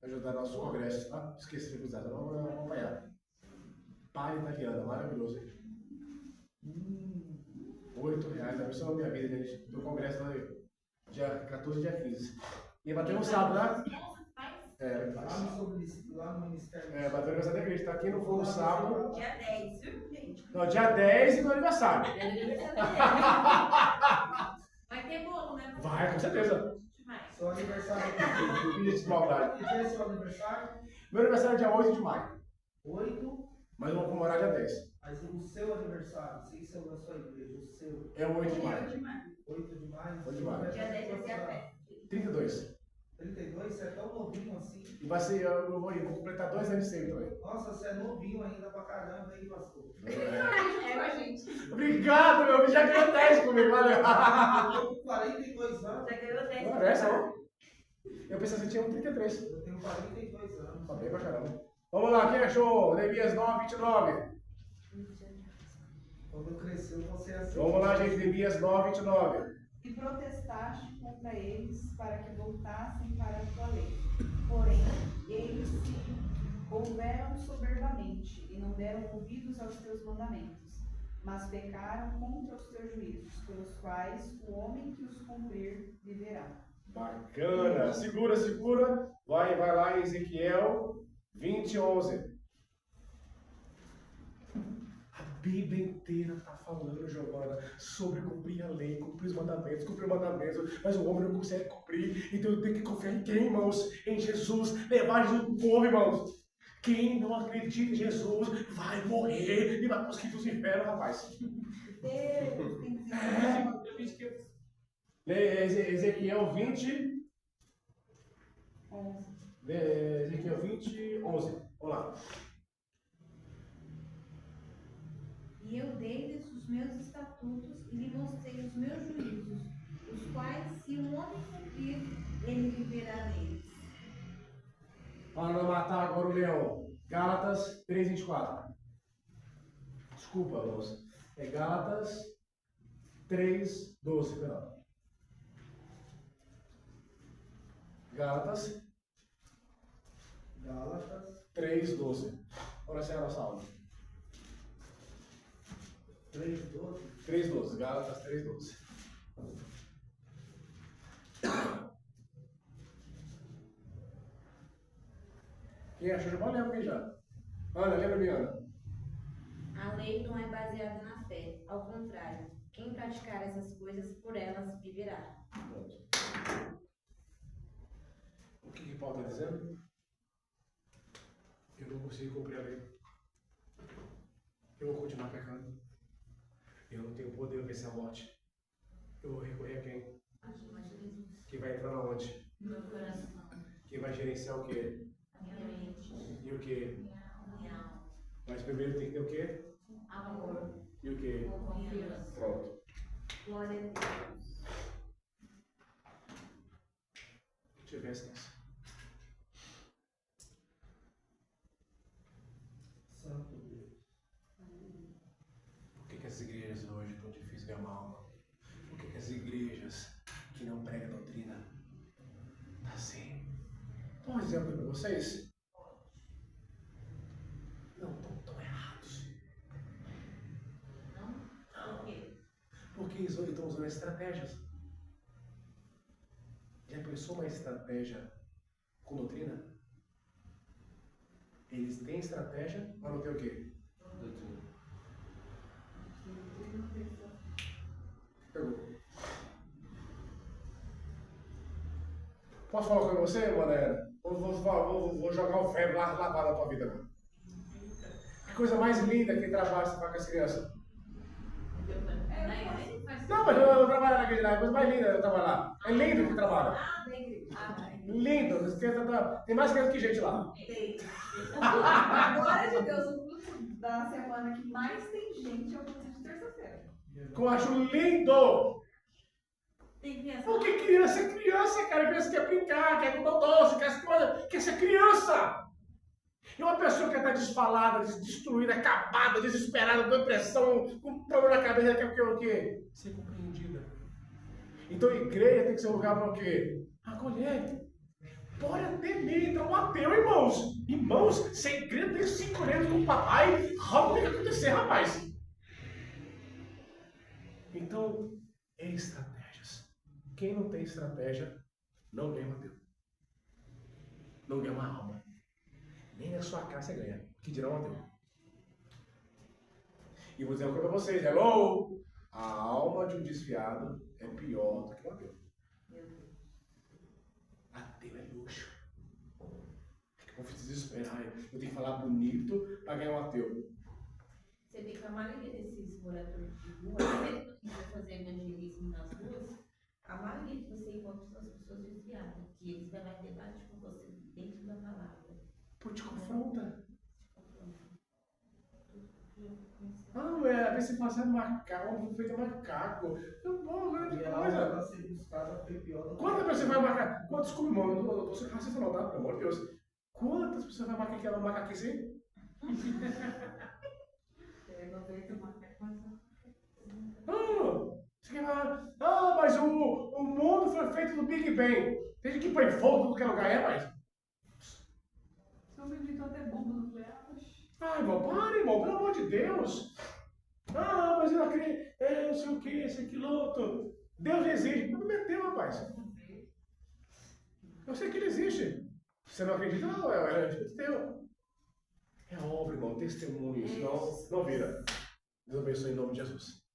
para ajudar nossos congressos, tá? Esqueci de usar, vamos acompanhar. Palha italiana, maravilhoso, hein? R$8, abençoa a minha vida, gente. Do congresso lá, dia 14 e dia 15. E vai ter um sábado, né? Lá no Ministério. Vai ter o aniversário da igreja, tá? Quem não for no sábado. dia 10, viu, gente? Não, dia 10 e meu aniversário. Vai ter bolo, né? Vai, com certeza. Demais. Seu aniversário Filha de maldade. Que dia é seu aniversário? Meu aniversário é dia 8 de maio. 8. Mas eu vou comemorar dia 10. Mas o seu aniversário, sem ser o da sua igreja, o seu. É o 8 de maio. 8 de maio. 8 de maio. Dia 10 vai ser a festa. 32. 32, você é tão novinho assim. E vai ser, eu vou completar 2 anos de sempre também. Nossa, você é novinho ainda pra caramba, hein, pastor? É a gente. Obrigado, meu filho. Já ganhou 10 comigo, valeu. Eu tô com 42 anos. Já ganhou 10. Parece, ó. Eu pensei que você tinha 33. Eu tenho 42 anos. Tá bem pra caramba. Vamos lá, quem achou? Neemias 9:29. Quando eu crescer, eu vou ser assim. Vamos lá, gente. Neemias 9:29. E protestaste contra eles para que voltassem para a tua lei. Porém, eles se houveram soberbamente e não deram ouvidos aos teus mandamentos, mas pecaram contra os teus juízos, pelos quais o homem que os cumprir viverá. Bacana. Segura. Vai lá, Ezequiel 20:11. A Bíblia inteira está falando, Giovana, sobre cumprir a lei, cumprir os mandamentos, mas o homem não consegue cumprir, então eu tenho que confiar em quem, irmãos? Em Jesus, levar Jesus para o povo, irmãos. Quem não acredita em Jesus vai morrer e vai para os quintos do inferno, rapaz. Deus tem Ezequiel 20. 11. Ezequiel 20:11. Vamos lá. E eu dei-lhes os meus estatutos e lhe mostrei os meus juízos, os quais, se o homem cumprir, ele viverá neles. Para não matar agora o leão. Gálatas 3:24. Desculpa, irmãos. É Gálatas 3:12, perdão. Gálatas 3:12. Ora, essa é a nossa aula. 3:12. 3:12. Gálatas 3:12. Quem achou de bola, lembra quem já? Ana, lembra-me, Ana? A lei não é baseada na fé. Ao contrário, quem praticar essas coisas, por elas viverá. Pronto. O que Paulo está dizendo? Eu não consigo cumprir a lei. Eu vou continuar pecando. Eu não tenho poder para vencer a morte. Eu vou recorrer a quem? Que vai entrar na onde? Meu coração, Que vai gerenciar o quê? a minha mente, E o quê? minha alma, Mas primeiro tem que ter o quê? amor, E o quê? confiança. Pronto. Glória a Deus. Deixa eu ver essa. Santo Deus. Por que as igrejas hoje estão difíceis de ganhar alma? Por que as igrejas que não pregam doutrina tá assim? Dá um exemplo para vocês. Não estão tão errados. Não? Por quê? Porque eles estão usando estratégias. Já pensou uma estratégia com doutrina? Eles têm estratégia, mas não tem o quê? Pergunta. Posso falar com você, Morena? Vou jogar o ferro lá na tua vida agora. Que coisa mais linda que trabalho você faz com as crianças. Não, mas eu trabalho na igreja, é a coisa mais linda eu trabalhar. É lindo que trabalha. Lindo, tem mais criança que gente lá. A glória de Deus, o culto da semana que mais tem gente é o culto de terça-feira. Que eu acho lindo. Tem criança. Porque criança é criança, cara. Criança quer brincar, quer comer doce, quer coisa, quer ser criança. E uma pessoa que está desfalada, destruída, acabada, desesperada, depressão, com problema na cabeça, quer o quê? Ser compreendida. Então a igreja tem que ser um lugar para o quê? Acolher. Bora ter medo, um ateu, irmãos. Irmãos, se a igreja tem 5 anos com o papai, algo tem que acontecer, rapaz. Então, estratégias. Quem não tem estratégia, não ganha um ateu. Não ganha uma alma. Nem na sua casa você ganha, que dirá um ateu. E vou dizer uma coisa para vocês, hello! A alma de um desviado é pior do que um ateu. Ateu é luxo. É que eu preciso esperar, eu tenho que falar bonito para ganhar um ateu. Você vê que a maioria desses moradores de rua, mesmo que vai fazer evangelismo nas ruas, a maioria que você encontra são as pessoas desviadas, que eles vão ter debate com você dentro da palavra. Pô, te confronta. Ah, vê se faz macaco, feito macaco. Eu vou, grande coisa. Quantas pessoas vai marcar? Quantos comigo, não tô sendo racista não, tá? Pelo amor de Deus. Quantas pessoas vai marcar aquela macaquice? Você quer falar? Mas o mundo foi feito do Big Bang. Tem gente que põe fogo tudo que é lugar, mas. São inventou até bomba nuclear. Irmão, para, irmão, pelo amor de Deus. Mas eu acredito, não sei o que, esse, aquilo, outro. Deus existe. Não me meteu, rapaz. Eu sei que ele existe. Você não acredita? Não, é teu. É obra, irmão, testemunho, senão não vira. Deus abençoe em nome de Jesus.